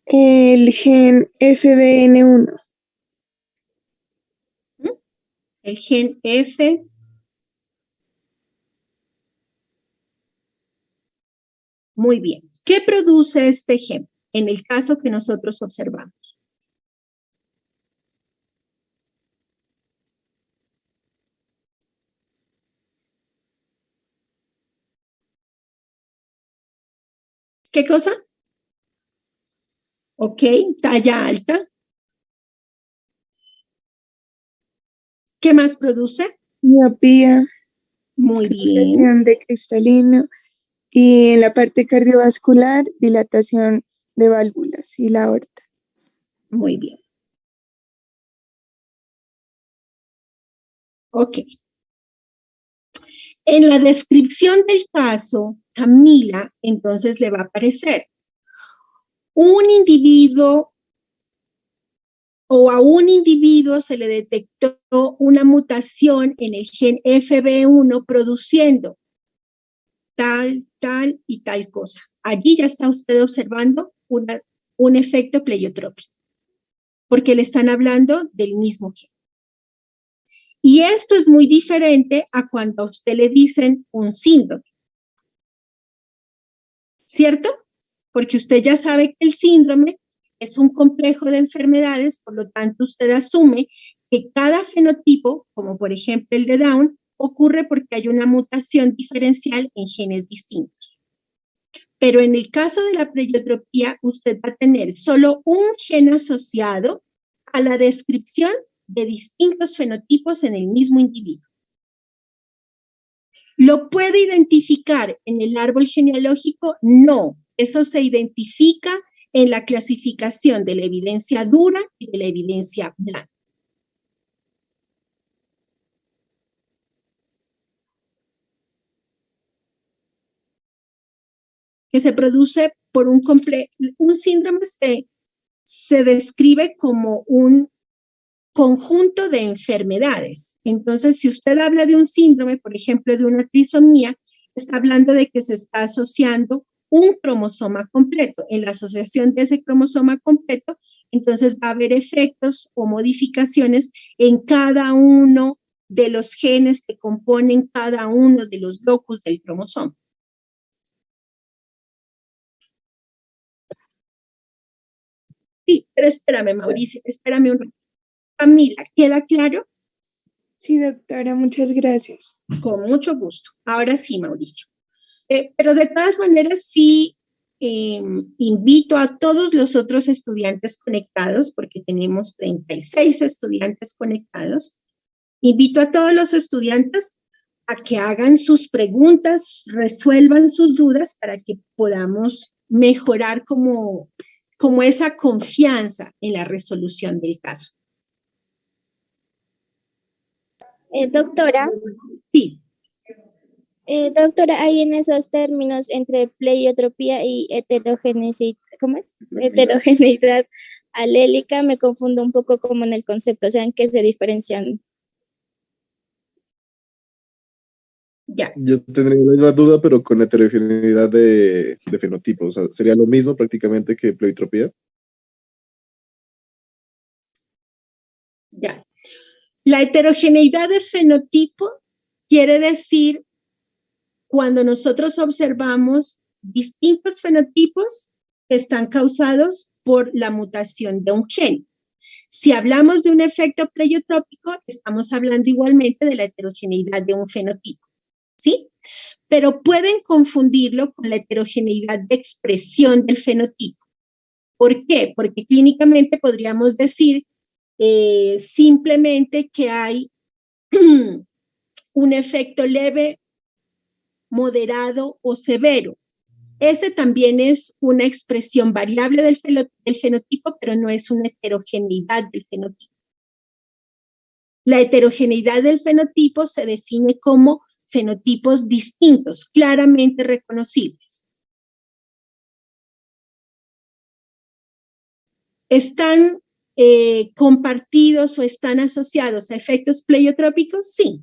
El gen FBN1. El gen F. Muy bien. ¿Qué produce este gen en el caso que nosotros observamos? ¿Qué cosa? Ok, talla alta. ¿Qué más produce? Miopía. Muy bien. Dilatación de cristalino. Y en la parte cardiovascular, dilatación de válvulas y la aorta. Muy bien. Ok. En la descripción del caso, Camila, entonces le va a aparecer un individuo o a un individuo se le detectó una mutación en el gen FB1 produciendo tal y tal cosa. Allí ya está usted observando un efecto pleiotrópico, porque le están hablando del mismo gen. Y esto es muy diferente a cuando a usted le dicen un síndrome, ¿cierto? Porque usted ya sabe que el síndrome es un complejo de enfermedades, por lo tanto usted asume que cada fenotipo, como por ejemplo el de Down, ocurre porque hay una mutación diferencial en genes distintos. Pero en el caso de la pleiotropía, usted va a tener solo un gen asociado a la descripción de distintos fenotipos en el mismo individuo. ¿Lo puede identificar en el árbol genealógico? No, eso se identifica en la clasificación de la evidencia dura y de la evidencia blanda. Que se produce por un síndrome se describe como un conjunto de enfermedades. Entonces, si usted habla de un síndrome, por ejemplo, de una trisomía, está hablando de que se está asociando un cromosoma completo. En la asociación de ese cromosoma completo, entonces va a haber efectos o modificaciones en cada uno de los genes que componen cada uno de los locus del cromosoma. Sí, pero espérame, Mauricio, espérame un rato. Camila, ¿queda claro? Sí, doctora, muchas gracias. Con mucho gusto. Ahora sí, Mauricio. Pero de todas maneras, sí invito a todos los otros estudiantes conectados, porque tenemos 36 estudiantes conectados. Invito a todos los estudiantes a que hagan sus preguntas, resuelvan sus dudas para que podamos mejorar como esa confianza en la resolución del caso. Doctora, Sí. Doctora, hay en esos términos entre pleiotropía y heterogeneidad, ¿cómo es? Heterogeneidad alélica, me confundo un poco como en el concepto, o sea, ¿en qué se diferencian? Ya. Yo tendría la misma duda, pero con heterogeneidad de fenotipos. O sea, ¿sería lo mismo prácticamente que pleiotropía? Ya. La heterogeneidad de fenotipo quiere decir cuando nosotros observamos distintos fenotipos que están causados por la mutación de un gen. Si hablamos de un efecto pleiotrópico, estamos hablando igualmente de la heterogeneidad de un fenotipo, ¿sí? Pero pueden confundirlo con la heterogeneidad de expresión del fenotipo. ¿Por qué? Porque clínicamente podríamos decir simplemente que hay un efecto leve, moderado o severo. Ese también es una expresión variable del fenotipo, pero no es una heterogeneidad del fenotipo. La heterogeneidad del fenotipo se define como fenotipos distintos, claramente reconocibles. ¿Están compartidos o están asociados a efectos pleiotrópicos? Sí.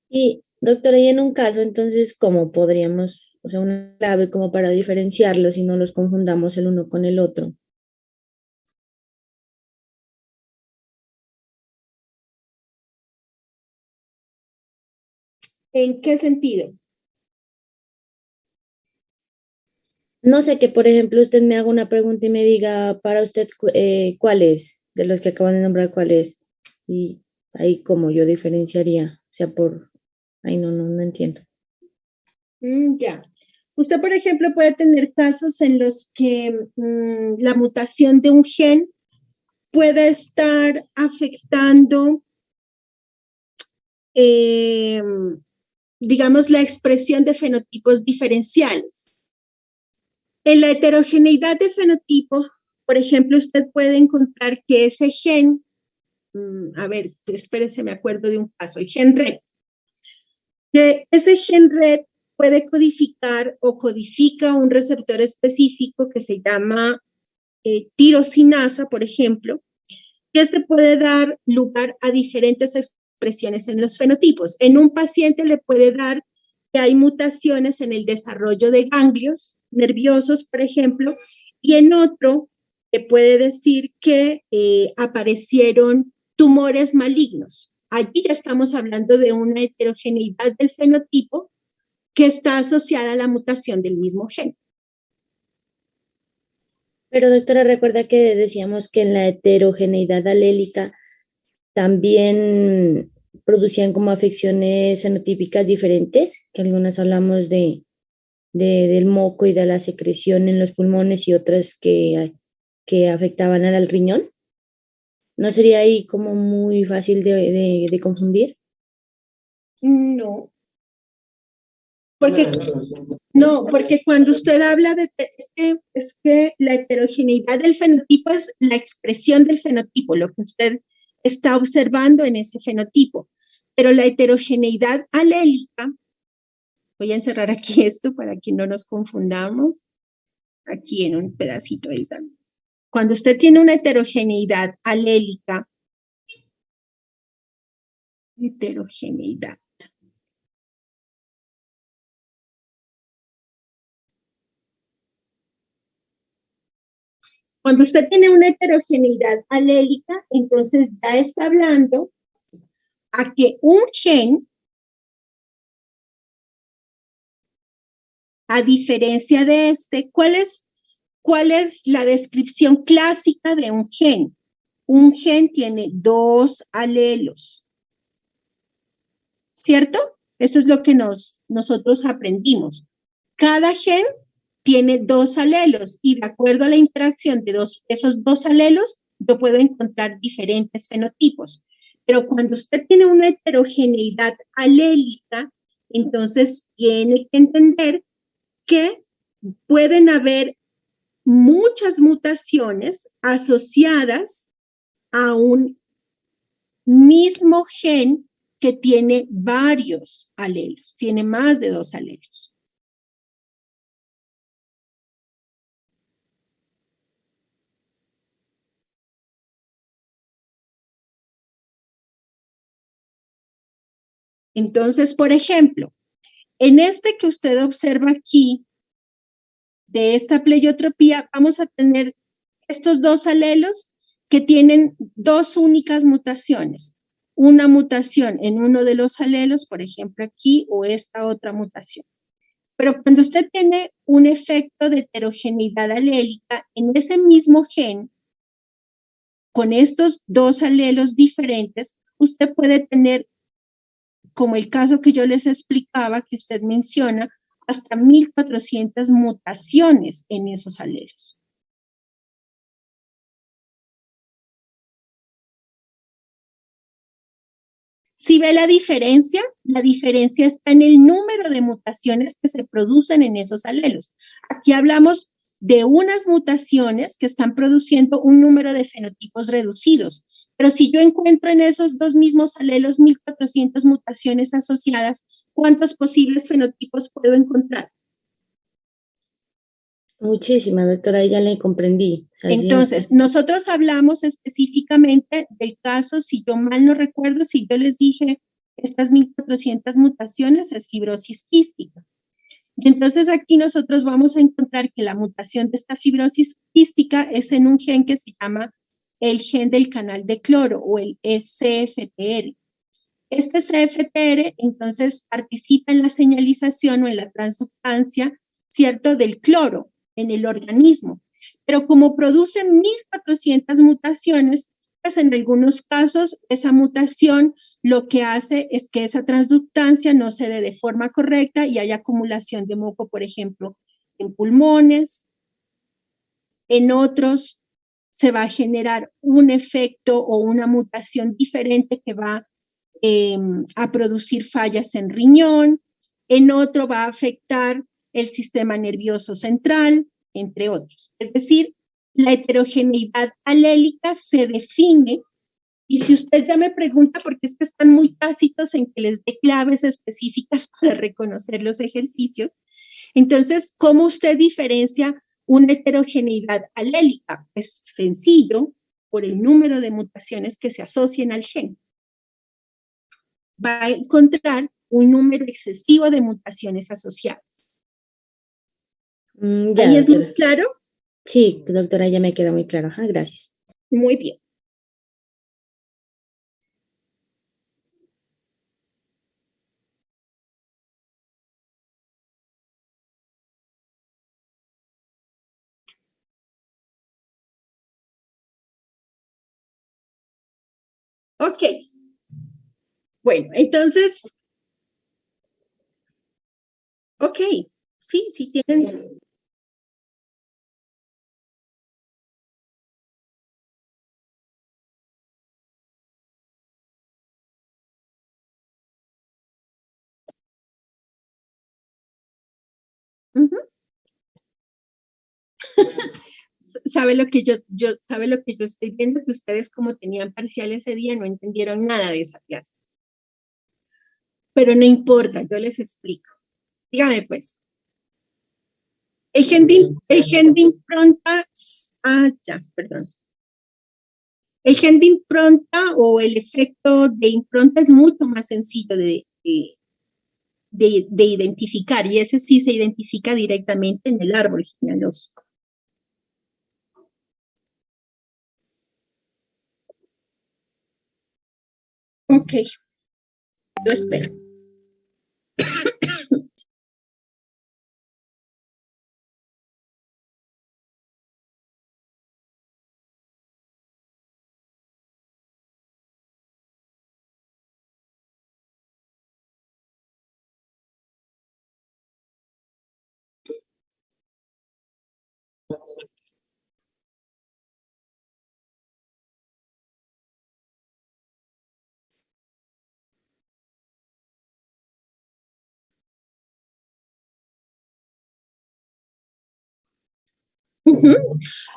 Y, doctora, y en un caso, entonces, ¿cómo podríamos, o sea, una clave como para diferenciarlos y no los confundamos el uno con el otro? ¿En qué sentido? No sé, que por ejemplo usted me haga una pregunta y me diga para usted cuál es, de los que acaban de nombrar cuál es. Y ahí cómo yo diferenciaría, o sea, ahí no entiendo. Ya. Usted, por ejemplo, puede tener casos en los que la mutación de un gen puede estar afectando, digamos, la expresión de fenotipos diferenciales. En la heterogeneidad de fenotipo, por ejemplo, usted puede encontrar que ese gen, a ver, espérese, me acuerdo de un caso, el gen RET, que ese gen RET puede codificar o codifica un receptor específico que se llama tirosinasa, por ejemplo, que este puede dar lugar a diferentes expresiones en los fenotipos. En un paciente le puede dar que hay mutaciones en el desarrollo de ganglios nerviosos, por ejemplo, y en otro le puede decir que aparecieron tumores malignos. Allí ya estamos hablando de una heterogeneidad del fenotipo que está asociada a la mutación del mismo gen. Pero doctora, recuerda que decíamos que en la heterogeneidad alélica también producían como afecciones fenotípicas diferentes, que algunas hablamos del moco y de la secreción en los pulmones y otras que afectaban al riñón. ¿No sería ahí como muy fácil de confundir? No, porque, no, porque cuando usted habla es que la heterogeneidad del fenotipo es la expresión del fenotipo, lo que usted está observando en ese fenotipo. Pero la heterogeneidad alélica, voy a encerrar aquí esto para que no nos confundamos, aquí en un pedacito del también. Cuando usted tiene una heterogeneidad alélica, heterogeneidad. Cuando usted tiene una heterogeneidad alélica, entonces ya está hablando a que un gen, a diferencia de este, ¿cuál es la descripción clásica de un gen? Un gen tiene dos alelos, ¿cierto? Eso es lo que nosotros aprendimos. Cada gen tiene dos alelos y de acuerdo a la interacción de esos dos alelos, yo puedo encontrar diferentes fenotipos. Pero cuando usted tiene una heterogeneidad alélica, entonces tiene que entender que pueden haber muchas mutaciones asociadas a un mismo gen que tiene varios alelos, tiene más de dos alelos. Entonces, por ejemplo, en este que usted observa aquí, de esta pleiotropía, vamos a tener estos dos alelos que tienen dos únicas mutaciones. Una mutación en uno de los alelos, por ejemplo aquí, o esta otra mutación. Pero cuando usted tiene un efecto de heterogeneidad alélica en ese mismo gen, con estos dos alelos diferentes, usted puede tener, como el caso que yo les explicaba, que usted menciona, hasta 1.400 mutaciones en esos alelos. Si ve la diferencia está en el número de mutaciones que se producen en esos alelos. Aquí hablamos de unas mutaciones que están produciendo un número de fenotipos reducidos. Pero si yo encuentro en esos dos mismos alelos 1.400 mutaciones asociadas, ¿cuántos posibles fenotipos puedo encontrar? Muchísimas, doctora, ya le comprendí. O sea, entonces, nosotros hablamos específicamente del caso, si yo mal no recuerdo, si yo les dije estas 1.400 mutaciones es fibrosis quística. Y entonces aquí nosotros vamos a encontrar que la mutación de esta fibrosis quística es en un gen que se llama el gen del canal de cloro o el CFTR. Este CFTR entonces participa en la señalización o en la transductancia, ¿cierto?, del cloro en el organismo. Pero como produce 1.400 mutaciones, pues en algunos casos esa mutación lo que hace es que esa transductancia no se dé de forma correcta y hay acumulación de moco, por ejemplo, en pulmones. En otros se va a generar un efecto o una mutación diferente que va a producir fallas en riñón. En otro va a afectar el sistema nervioso central, entre otros. Es decir, la heterogeneidad alélica se define, y si usted ya me pregunta, porque es que están muy tácitos en que les dé claves específicas para reconocer los ejercicios, entonces, ¿cómo usted diferencia una heterogeneidad alélica? Es sencillo, por el número de mutaciones que se asocian al gen. Va a encontrar un número excesivo de mutaciones asociadas. Ya, ¿Ahí es doctora. más claro? Sí, doctora, ya me queda muy claro. Ajá, gracias. Muy bien. Ok. Bueno, entonces, ok, sí, sí tienen. Ujú. Sabe lo que sabe lo que yo estoy viendo, que ustedes como tenían parcial ese día no entendieron nada de esa clase. Pero no importa, yo les explico. Dígame pues. El gen de impronta, ya, perdón. El gen de impronta o el efecto de impronta es mucho más sencillo de identificar, y ese sí se identifica directamente en el árbol genealógico. Ok, yo espero.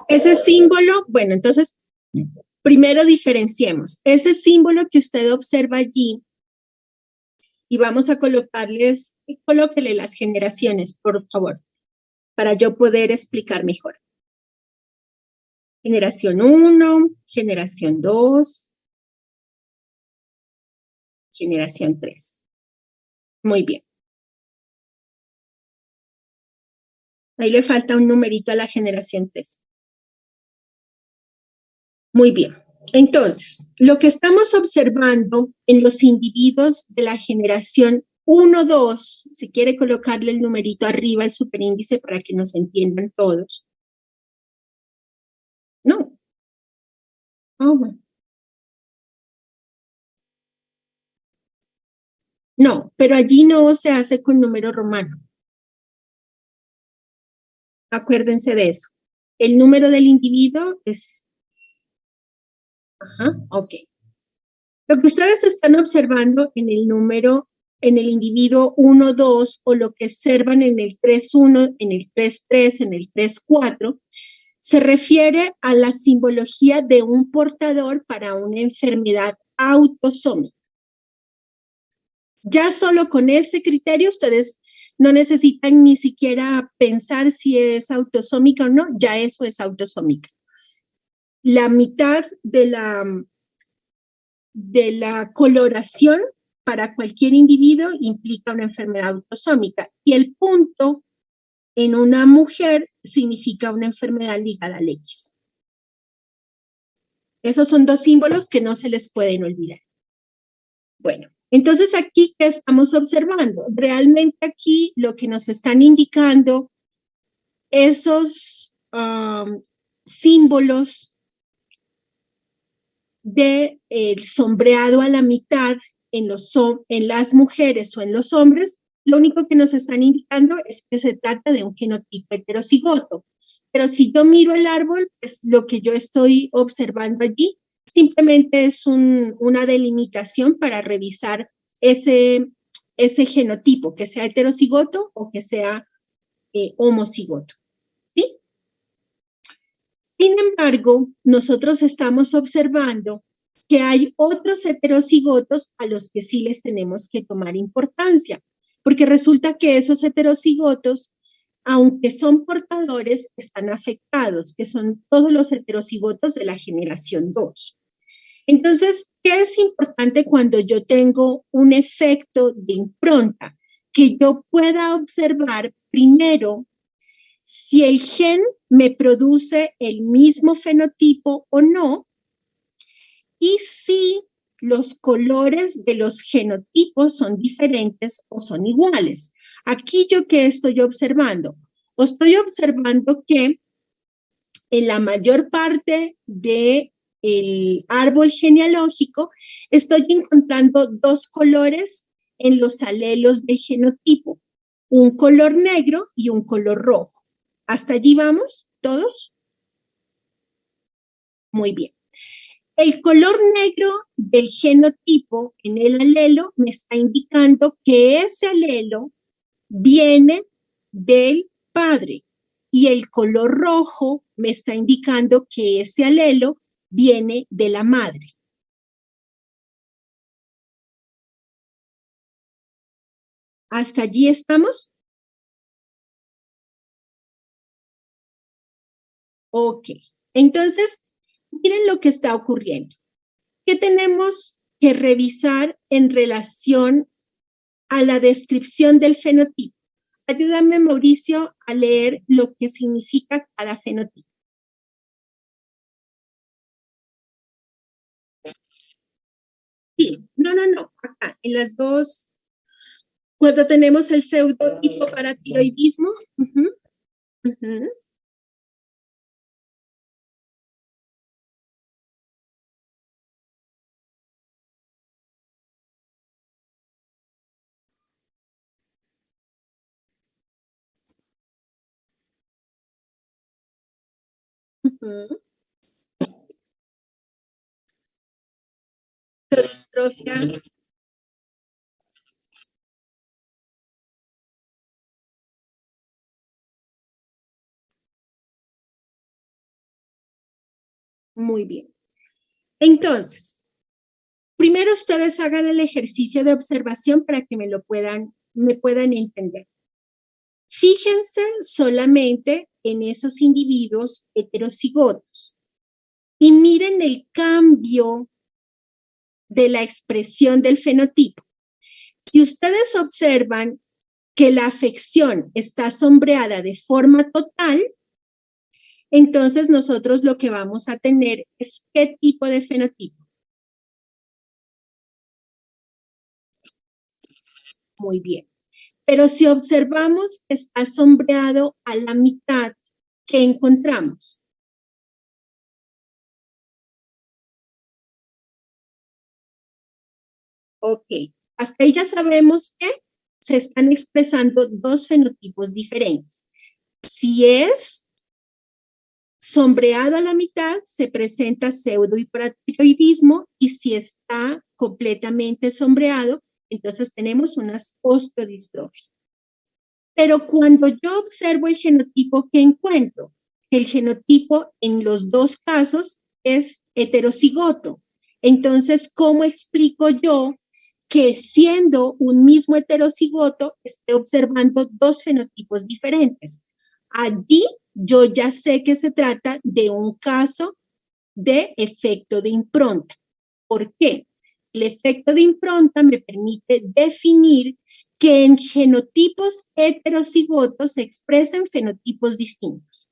Ese símbolo, bueno, entonces, primero diferenciemos. Ese símbolo que usted observa allí, y vamos a colóquele las generaciones, por favor, para yo poder explicar mejor. Generación 1, generación 2, generación 3. Muy bien. Ahí le falta un numerito a la generación 3. Muy bien. Entonces, lo que estamos observando en los individuos de la generación 1, 2, si quiere colocarle el numerito arriba al superíndice para que nos entiendan todos. No. Oh, bueno. No, pero allí no se hace con número romano. Acuérdense de eso. El número del individuo es... Ajá, ok. Lo que ustedes están observando en el número, en el individuo 1, 2, o lo que observan en el 3, 1, en el 3, 3, en el 3, 4, se refiere a la simbología de un portador para una enfermedad autosómica. Ya solo con ese criterio ustedes no necesitan ni siquiera pensar si es autosómica o no, ya eso es autosómica. La mitad de la coloración para cualquier individuo implica una enfermedad autosómica, y el punto en una mujer significa una enfermedad ligada al X. Esos son dos símbolos que no se les pueden olvidar. Bueno, entonces aquí, ¿qué estamos observando? Realmente aquí lo que nos están indicando esos símbolos de el sombreado a la mitad en las mujeres o en los hombres, lo único que nos están indicando es que se trata de un genotipo heterocigoto. Pero si yo miro el árbol, pues lo que yo estoy observando allí simplemente es una delimitación para revisar ese genotipo, que sea heterocigoto o que sea homocigoto. ¿Sí? Sin embargo, nosotros estamos observando que hay otros heterocigotos a los que sí les tenemos que tomar importancia, porque resulta que esos heterocigotos, aunque son portadores, están afectados, que son todos los heterocigotos de la generación 2. Entonces, ¿qué es importante cuando yo tengo un efecto de impronta? Que yo pueda observar primero si el gen me produce el mismo fenotipo o no, y si los colores de los genotipos son diferentes o son iguales. Aquí yo, ¿qué estoy observando? Estoy observando que en la mayor parte de el árbol genealógico, estoy encontrando dos colores en los alelos del genotipo, un color negro y un color rojo. ¿Hasta allí vamos todos? Muy bien. El color negro del genotipo en el alelo me está indicando que ese alelo viene del padre y el color rojo me está indicando que ese alelo viene de la madre. ¿Hasta allí estamos? Ok. Entonces, miren lo que está ocurriendo. ¿Qué tenemos que revisar en relación a la descripción del fenotipo? Ayúdame, Mauricio, a leer lo que significa cada fenotipo. Sí, no, acá, en las dos, cuando tenemos el pseudotipo para tiroidismo. Uh-huh, uh-huh. Uh-huh. Distrofia. Muy bien. Entonces, primero ustedes hagan el ejercicio de observación para que me puedan entender. Fíjense solamente en esos individuos heterocigotos y miren el cambio de la expresión del fenotipo. Si ustedes observan que la afección está sombreada de forma total, entonces nosotros lo que vamos a tener es ¿qué tipo de fenotipo? Muy bien. Pero si observamos que está sombreado a la mitad, ¿qué encontramos? Ok, hasta ahí ya sabemos que se están expresando dos fenotipos diferentes. Si es sombreado a la mitad, se presenta pseudohipertiroidismo y si está completamente sombreado, entonces tenemos una osteodistrofia. Pero cuando yo observo el genotipo que encuentro, el genotipo en los dos casos es heterocigoto. Entonces, ¿cómo explico yo que siendo un mismo heterocigoto esté observando dos fenotipos diferentes? Allí yo ya sé que se trata de un caso de efecto de impronta. ¿Por qué? El efecto de impronta me permite definir que en genotipos heterocigotos se expresan fenotipos distintos.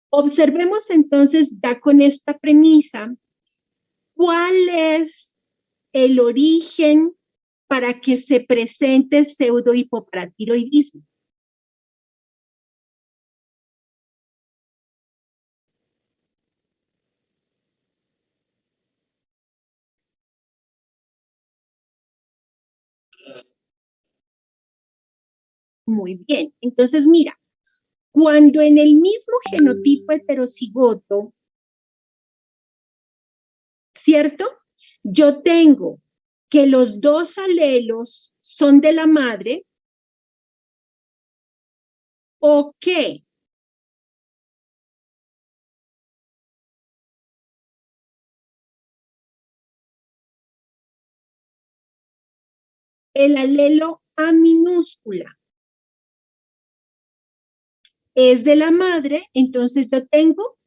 Observemos entonces, ya con esta premisa, ¿cuál es el origen para que se presente pseudohipoparatiroidismo? Muy bien, entonces mira, cuando en el mismo genotipo heterocigoto, ¿cierto? Yo tengo que los dos alelos son de la madre, o que el alelo A minúscula es de la madre, entonces yo tengo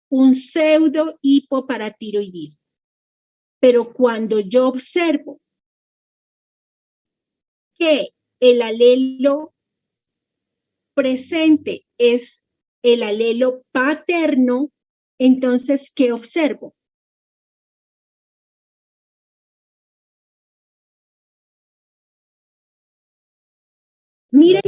un pseudo hipoparatiroidismo. Pero cuando yo observo que el alelo presente es el alelo paterno, entonces, ¿qué observo? Miren,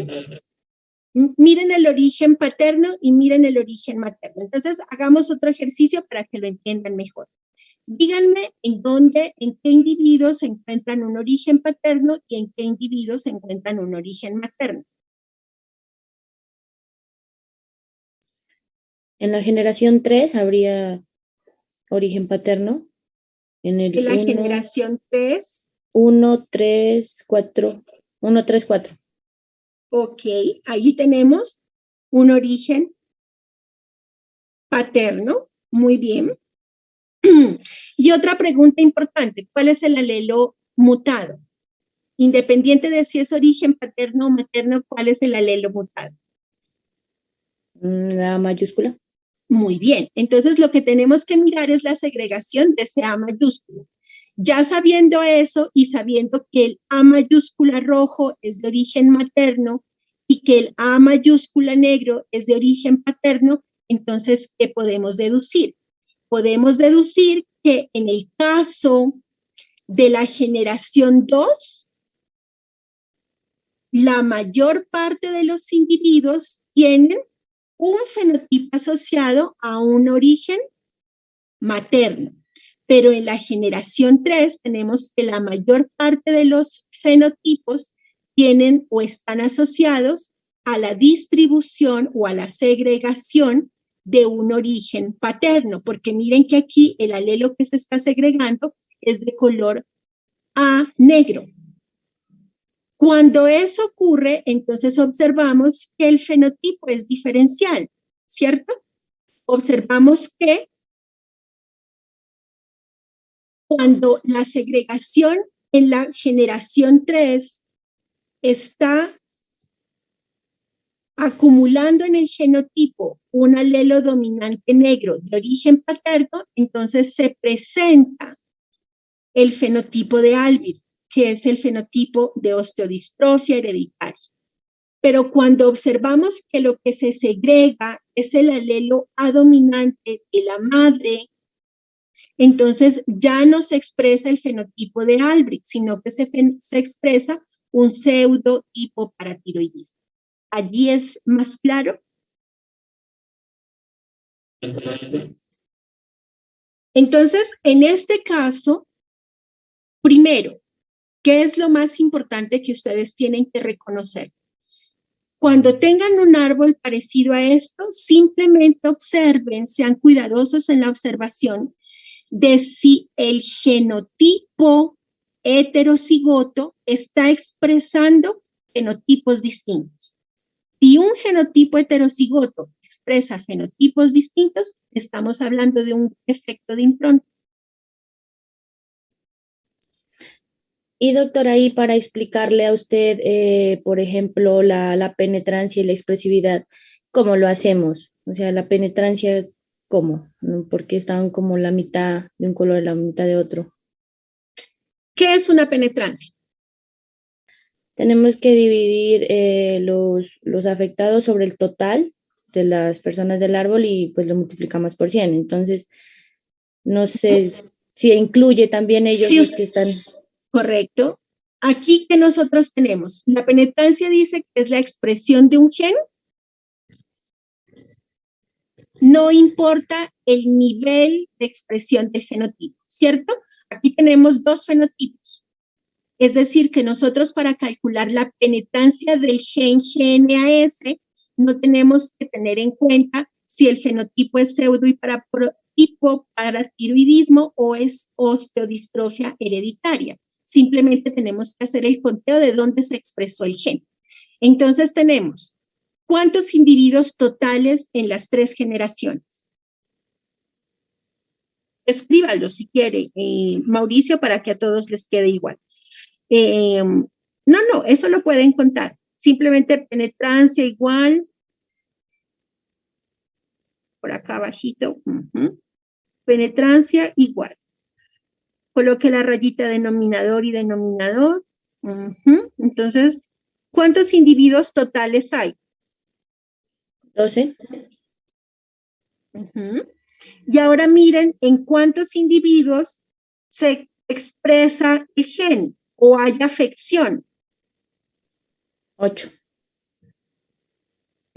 Miren el origen paterno y miren el origen materno. Entonces, hagamos otro ejercicio para que lo entiendan mejor. Díganme en qué individuos se encuentran un origen paterno y en qué individuos se encuentran un origen materno. En la generación 3 habría origen paterno. En el En la generación 3. 1, 3, 4. 1, 3, 4. Ok, ahí tenemos un origen paterno. Muy bien. Y otra pregunta importante, ¿cuál es el alelo mutado? Independiente de si es origen paterno o materno, ¿cuál es el alelo mutado? La mayúscula. Muy bien, entonces lo que tenemos que mirar es la segregación de ese A mayúscula. Ya sabiendo eso y sabiendo que el A mayúscula rojo es de origen materno y que el A mayúscula negro es de origen paterno, entonces, ¿qué podemos deducir? Podemos deducir que en el caso de la generación 2, la mayor parte de los individuos tienen un fenotipo asociado a un origen materno. Pero en la generación 3 tenemos que la mayor parte de los fenotipos tienen o están asociados a la distribución o a la segregación de un origen paterno, porque miren que aquí el alelo que se está segregando es de color A negro. Cuando eso ocurre, entonces observamos que el fenotipo es diferencial, ¿cierto? Observamos que cuando la segregación en la generación 3 está acumulando en el genotipo un alelo dominante negro de origen paterno, entonces se presenta el fenotipo de Albir, que es el fenotipo de osteodistrofia hereditaria. Pero cuando observamos que lo que se segrega es el alelo A dominante de la madre, entonces ya no se expresa el fenotipo de Albrecht, sino que se expresa un pseudo hipoparatiroidismo. ¿Allí es más claro? Entonces, en este caso, primero, ¿qué es lo más importante que ustedes tienen que reconocer? Cuando tengan un árbol parecido a esto, simplemente observen, sean cuidadosos en la observación de si el genotipo heterocigoto está expresando fenotipos distintos. Si un genotipo heterocigoto expresa fenotipos distintos, estamos hablando de un efecto de impronta. Y doctora, ahí para explicarle a usted, por ejemplo, la penetrancia y la expresividad, ¿cómo lo hacemos? O sea, la penetrancia, ¿cómo? ¿No? Porque están como la mitad de un color y la mitad de otro. ¿Qué es una penetrancia? Tenemos que dividir los afectados sobre el total de las personas del árbol y pues lo multiplicamos por 100. Entonces, no sé si incluye también ellos los que están... Correcto. Aquí que nosotros tenemos, la penetrancia dice que es la expresión de un gen. No importa el nivel de expresión del fenotipo, ¿cierto? Aquí tenemos dos fenotipos. Es decir, que nosotros para calcular la penetrancia del gen GNAS no tenemos que tener en cuenta si el fenotipo es pseudo hipoparatiroidismo o es osteodistrofia hereditaria. Simplemente tenemos que hacer el conteo de dónde se expresó el gen. Entonces tenemos, ¿cuántos individuos totales en las 3 generaciones? Escríbalo si quiere, Mauricio, para que a todos les quede igual. No, eso lo pueden contar. Simplemente penetrancia igual. Por acá abajito. Penetrancia igual. Coloque la rayita denominador y denominador. Entonces, ¿cuántos individuos totales hay? 12. Y ahora miren en cuántos individuos se expresa el gen o hay afección. 8.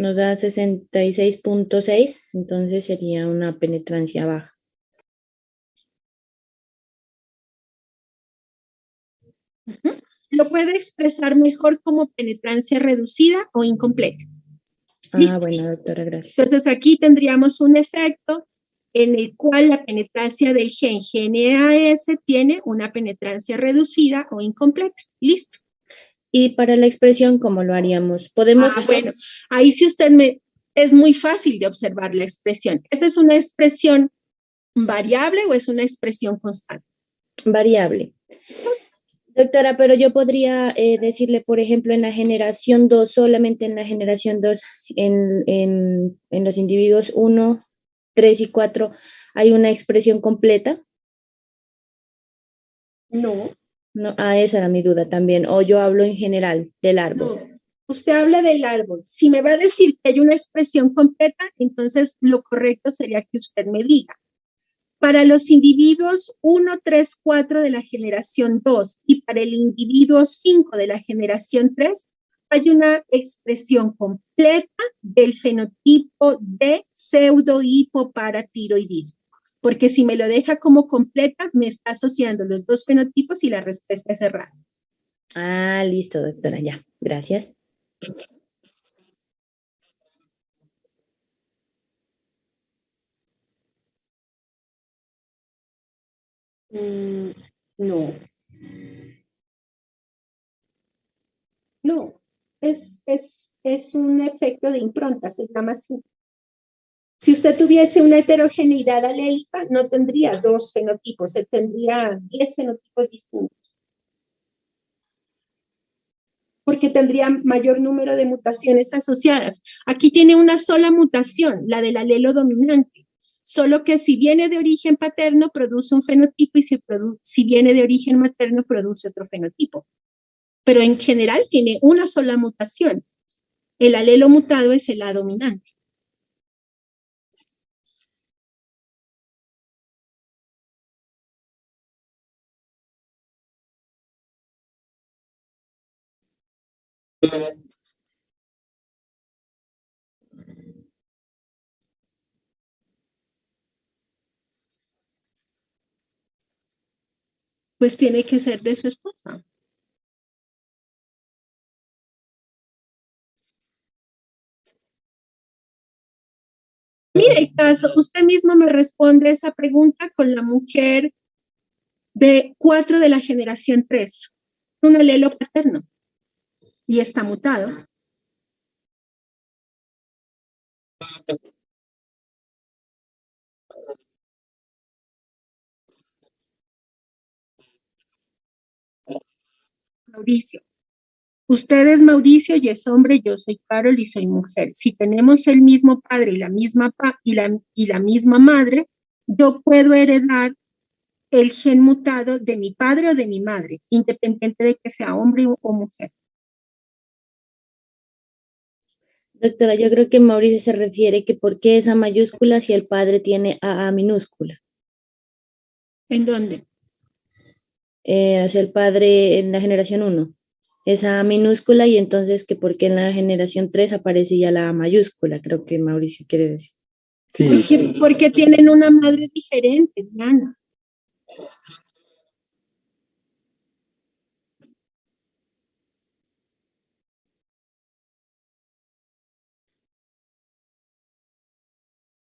Nos da 66.6, entonces sería una penetrancia baja. Lo puede expresar mejor como penetrancia reducida o incompleta. ¿Listo? Bueno, doctora, gracias. Entonces aquí tendríamos un efecto en el cual la penetrancia del gen GNAS tiene una penetrancia reducida o incompleta. Listo. Y para la expresión, ¿cómo lo haríamos? Podemos... Bueno, ahí si usted es muy fácil de observar la expresión. ¿Esa es una expresión variable o es una expresión constante? Variable. Doctora, pero yo podría decirle, por ejemplo, en la generación 2, solamente en la generación 2, en los individuos 1, 3 y 4, ¿hay una expresión completa? No. No, esa era mi duda también. O yo hablo en general del árbol. No. Usted habla del árbol. Si me va a decir que hay una expresión completa, entonces lo correcto sería que usted me diga. Para los individuos 1, 3, 4 de la generación 2 y para el individuo 5 de la generación 3, hay una expresión completa del fenotipo de pseudohipoparatiroidismo. Porque si me lo deja como completa, me está asociando los dos fenotipos y la respuesta es errada. Listo, doctora, ya. Gracias. No. No, es un efecto de impronta, se llama así. Si usted tuviese una heterogeneidad alélica, no tendría dos fenotipos, tendría 10 fenotipos distintos. Porque tendría mayor número de mutaciones asociadas. Aquí tiene una sola mutación, la del alelo dominante. Solo que si viene de origen paterno, produce un fenotipo y si viene de origen materno, produce otro fenotipo. Pero en general tiene una sola mutación. El alelo mutado es el A dominante. Pues tiene que ser de su esposa. Mire el caso, usted mismo me responde esa pregunta con la mujer de 4 de la generación 3, un alelo paterno, y está mutado. Mauricio. Usted es Mauricio y es hombre, yo soy Carol y soy mujer. Si tenemos el mismo padre y la misma misma madre, yo puedo heredar el gen mutado de mi padre o de mi madre, independiente de que sea hombre o mujer. Doctora, yo creo que Mauricio se refiere que por qué esa mayúscula si el padre tiene AA minúscula. ¿En dónde? O sea, el padre en la generación 1 es A minúscula y entonces que por qué en la generación 3 aparece ya la A mayúscula, creo que Mauricio quiere decir. Sí. Porque tienen una madre diferente, Diana.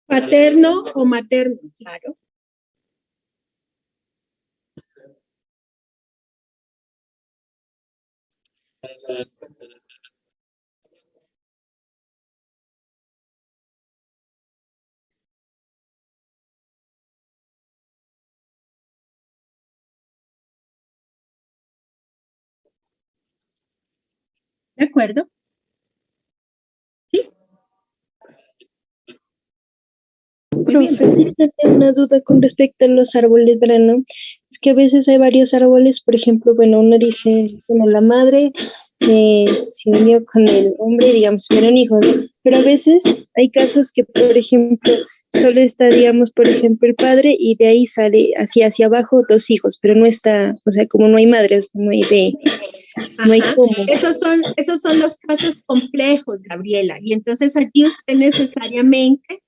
Paterno o materno, claro. ¿De acuerdo? Sí. Profe, tengo una duda con respecto a los árboles, ¿no? Es que a veces hay varios árboles, por ejemplo, bueno, uno dice, bueno, la madre se unió con el hombre, digamos, tuvieron hijos, ¿no? Pero a veces hay casos que, por ejemplo, solo está, digamos, por ejemplo, el padre y de ahí sale hacia abajo dos hijos, pero no está, o sea, como no hay madre, o sea, no hay No hay Ajá. cómo. Esos son los casos complejos, Gabriela. Y entonces allí usted necesariamente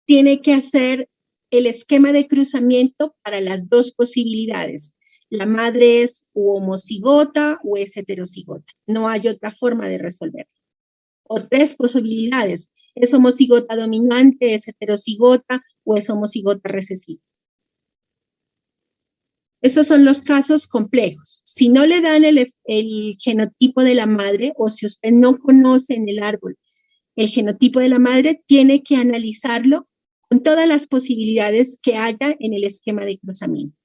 tiene que hacer el esquema de cruzamiento para las dos posibilidades. La madre es o homocigota o es heterocigota. No hay otra forma de resolverlo. O tres posibilidades. Es homocigota dominante, es heterocigota o es homocigota recesiva. Esos son los casos complejos. Si no le dan el genotipo de la madre o si usted no conoce en el árbol el genotipo de la madre, tiene que analizarlo con todas las posibilidades que haya en el esquema de cruzamiento.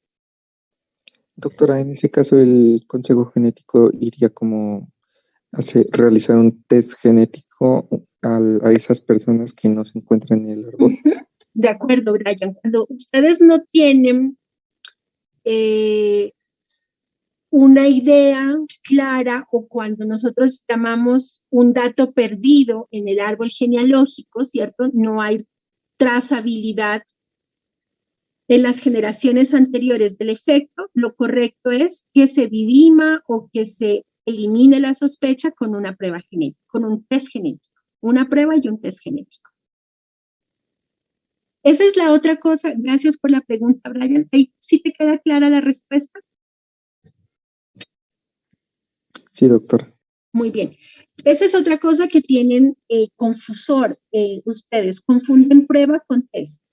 Doctora, en ese caso el consejo genético iría como realizar un test genético a esas personas que no se encuentran en el árbol. De acuerdo, Brian. Cuando ustedes no tienen una idea clara o cuando nosotros llamamos un dato perdido en el árbol genealógico, ¿cierto? No hay trazabilidad en las generaciones anteriores del efecto, lo correcto es que se dirima o que se elimine la sospecha con una prueba genética, con un test genético, una prueba y un test genético. Esa es la otra cosa. Gracias por la pregunta, Brian. ¿Sí te queda clara la respuesta? Sí, doctora. Muy bien. Esa es otra cosa que tienen confusor ustedes. Confunden prueba con test.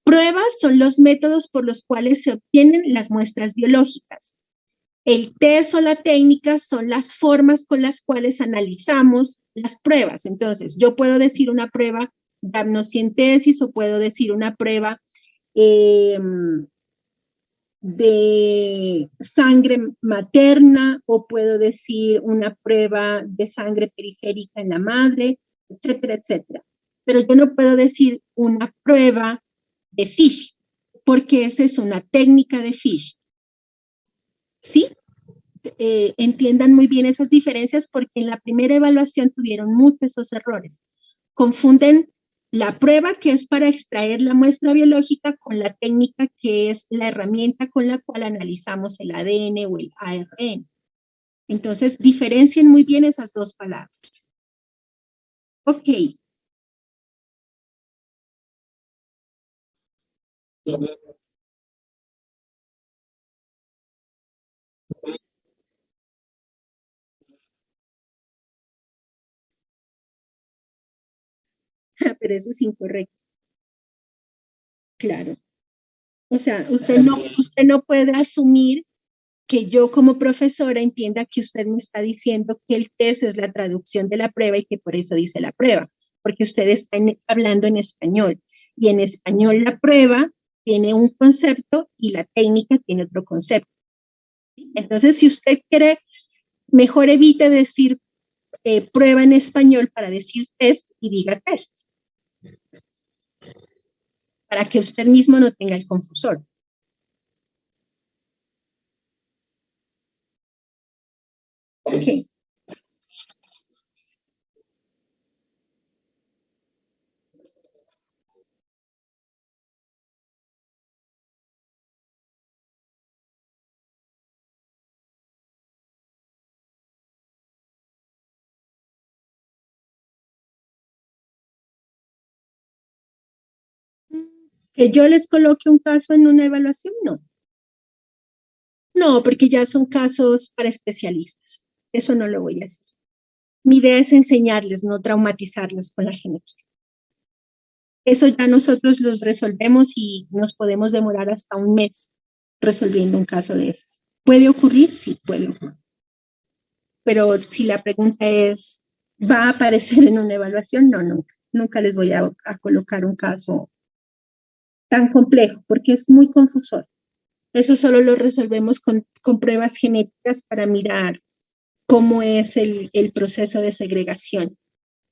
Pruebas son los métodos por los cuales se obtienen las muestras biológicas. El test o la técnica son las formas con las cuales analizamos las pruebas. Entonces, yo puedo decir una prueba de amnocientesis o puedo decir una prueba de sangre materna o puedo decir una prueba de sangre periférica en la madre, etcétera, etcétera. Pero yo no puedo decir una prueba de FISH, porque esa es una técnica de FISH. ¿Sí? Entiendan muy bien esas diferencias porque en la primera evaluación tuvieron muchos esos errores. Confunden la prueba que es para extraer la muestra biológica con la técnica que es la herramienta con la cual analizamos el ADN o el ARN. Entonces, diferencien muy bien esas dos palabras. Ok. Pero eso es incorrecto. Claro. O sea, usted no puede asumir que yo como profesora entienda que usted me está diciendo que el test es la traducción de la prueba y que por eso dice la prueba, porque usted está hablando en español y en español la prueba tiene un concepto y la técnica tiene otro concepto. Entonces, si usted quiere, mejor evite decir prueba en español para decir test y diga test, para que usted mismo no tenga el confusor. Ok. Que yo les coloque un caso en una evaluación, no. No, porque ya son casos para especialistas. Eso no lo voy a hacer. Mi idea es enseñarles, no traumatizarlos con la genética. Eso ya nosotros los resolvemos y nos podemos demorar hasta un mes resolviendo un caso de esos. ¿Puede ocurrir? Sí, puede ocurrir. Pero si la pregunta es, ¿va a aparecer en una evaluación? No, nunca. Nunca les voy a colocar un caso tan complejo porque es muy confusor. Eso solo lo resolvemos con pruebas genéticas para mirar cómo es el proceso de segregación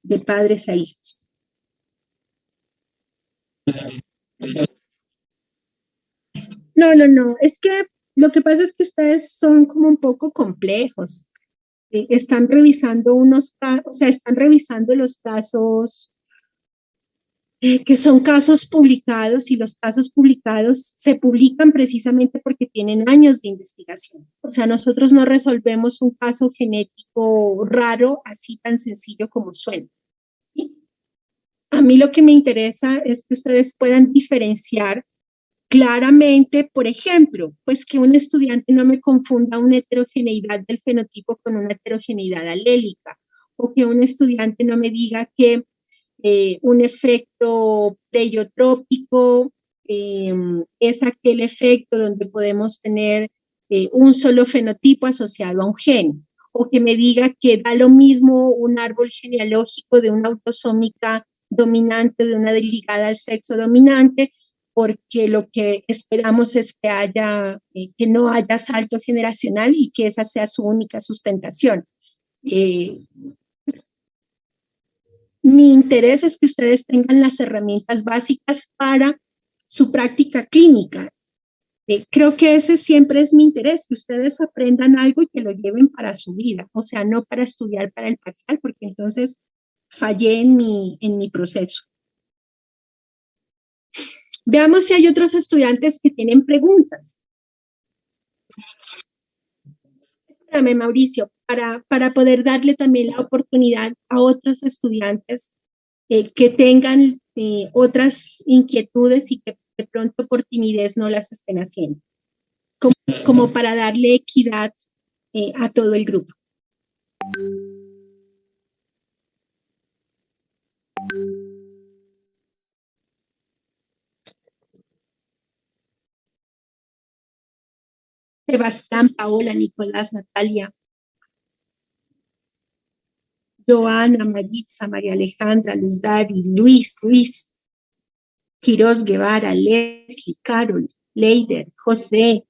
de padres a hijos. No. Es que lo que pasa es que ustedes son como un poco complejos. Están revisando están revisando los casos que son casos publicados, y los casos publicados se publican precisamente porque tienen años de investigación. O sea, nosotros no resolvemos un caso genético raro así tan sencillo como suena, ¿sí? A mí lo que me interesa es que ustedes puedan diferenciar claramente, por ejemplo, pues que un estudiante no me confunda una heterogeneidad del fenotipo con una heterogeneidad alélica, o que un estudiante no me diga que un efecto pleiotrópico es aquel efecto donde podemos tener un solo fenotipo asociado a un gen, o que me diga que da lo mismo un árbol genealógico de una autosómica dominante, de una ligada al sexo dominante, porque lo que esperamos es que haya, que no haya salto generacional y que esa sea su única sustentación. Mi interés es que ustedes tengan las herramientas básicas para su práctica clínica. Creo que ese siempre es mi interés, que ustedes aprendan algo y que lo lleven para su vida, o sea, no para estudiar para el parcial, porque entonces fallé en mi proceso. Veamos si hay otros estudiantes que tienen preguntas. Espérame, Mauricio, para poder darle también la oportunidad a otros estudiantes que tengan otras inquietudes y que de pronto por timidez no las estén haciendo, como para darle equidad a todo el grupo. Sebastián, Paola, Nicolás, Natalia, Joana, Maritza, María Alejandra, Luz Dari, Luis, Quiroz Guevara, Leslie, Carol, Leider, José.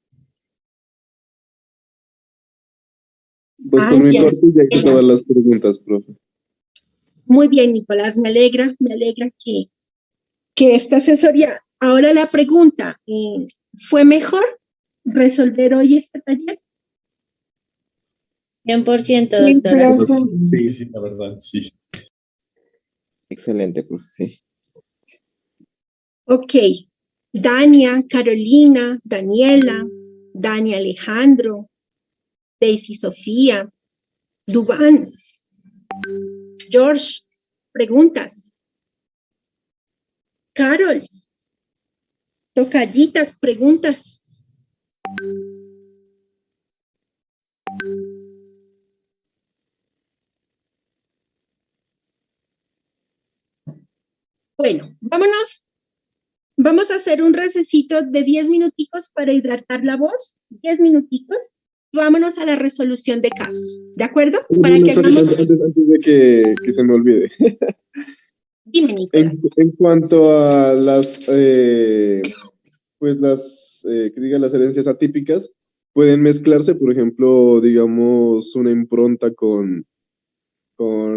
Pues por mi parte ya hay todas las preguntas, profe. Muy bien, Nicolás, me alegra que esta asesoría. Ahora la pregunta, ¿fue mejor resolver hoy este taller? 100%, doctora. Sí, la verdad, sí. Excelente, profe, sí. Ok, Dania, Carolina, Daniela, Dani Alejandro, Daisy Sofía, Dubán, George, preguntas. Carol, Tocallita, preguntas. Bueno, vámonos. Vamos a hacer un recesito de 10 minuticos para hidratar la voz. 10 minuticos. Vámonos a la resolución de casos. ¿De acuerdo? Para que hagamos... Antes de que se me olvide. Dime, Nicolás. En cuanto a las, pues que diga las herencias atípicas, pueden mezclarse, por ejemplo, digamos, una impronta con ¿cómo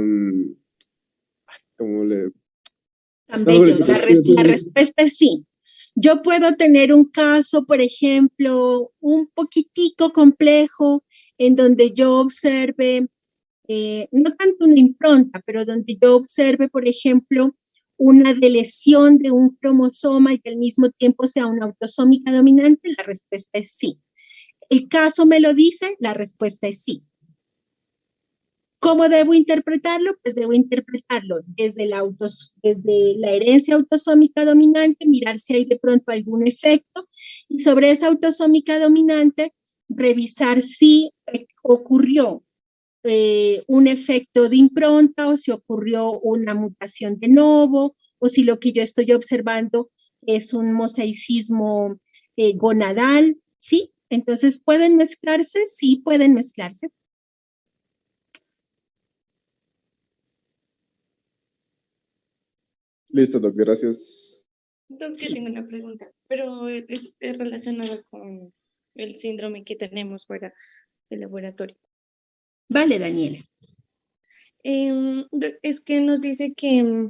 le...? Tan bello. La respuesta es sí. Yo puedo tener un caso, por ejemplo, un poquitico complejo, en donde yo observe, no tanto una impronta, pero donde yo observe, por ejemplo, una deleción de un cromosoma y que al mismo tiempo sea una autosómica dominante. La respuesta es sí. ¿El caso me lo dice? La respuesta es sí. ¿Cómo debo interpretarlo? Pues debo interpretarlo desde la herencia autosómica dominante, mirar si hay de pronto algún efecto, y sobre esa autosómica dominante revisar si ocurrió un efecto de impronta, o si ocurrió una mutación de novo, o si lo que yo estoy observando es un mosaicismo gonadal, ¿sí? Entonces, ¿pueden mezclarse? Sí, pueden mezclarse. Listo, Doc, gracias. Doctor, yo tengo una pregunta, pero es relacionada con el síndrome que tenemos fuera del laboratorio. Vale, Daniela. Es que nos dice que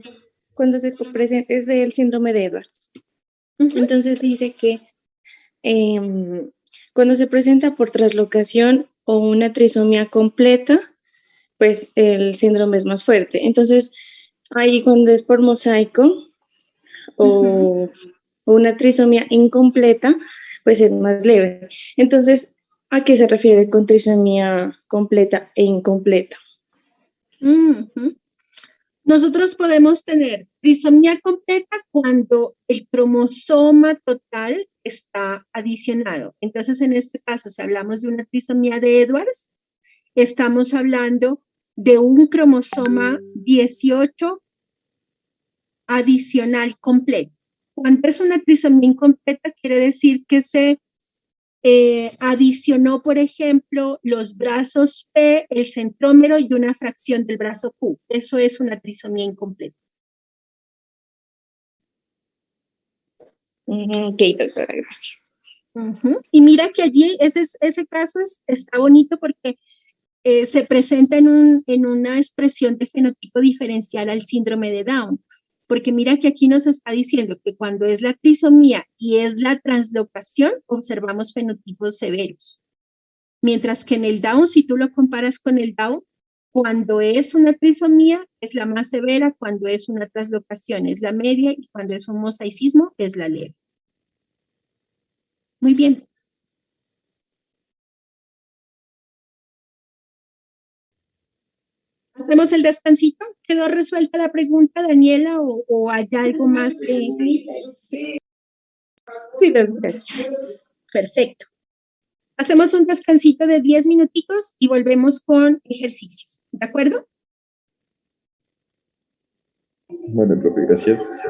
cuando se presenta es del síndrome de Edwards. Entonces dice que cuando se presenta por traslocación o una trisomía completa, pues el síndrome es más fuerte. Entonces, ahí cuando es por mosaico, o una trisomía incompleta, pues es más leve. Entonces, ¿a qué se refiere con trisomía completa e incompleta? Ujú. Nosotros podemos tener trisomía completa cuando el cromosoma total está adicionado. Entonces, en este caso, si hablamos de una trisomía de Edwards, estamos hablando de un cromosoma 18 adicional completo. Cuando es una trisomía incompleta, quiere decir que se adicionó, por ejemplo, los brazos P, el centrómero y una fracción del brazo Q. Eso es una trisomía incompleta. Ok, doctora, gracias. Y mira que allí ese caso está bonito porque se presenta en una expresión de fenotipo diferencial al síndrome de Down. Porque mira que aquí nos está diciendo que cuando es la trisomía y es la translocación, observamos fenotipos severos. Mientras que en el Down, si tú lo comparas con el Down, cuando es una trisomía es la más severa, cuando es una translocación es la media y cuando es un mosaicismo es la leve. Muy bien. ¿Hacemos el descansito? ¿Quedó resuelta la pregunta, Daniela, o hay algo más que...? Sí, doctora. Perfecto. Hacemos un descansito de 10 minuticos y volvemos con ejercicios. ¿De acuerdo? Bueno, profe, gracias.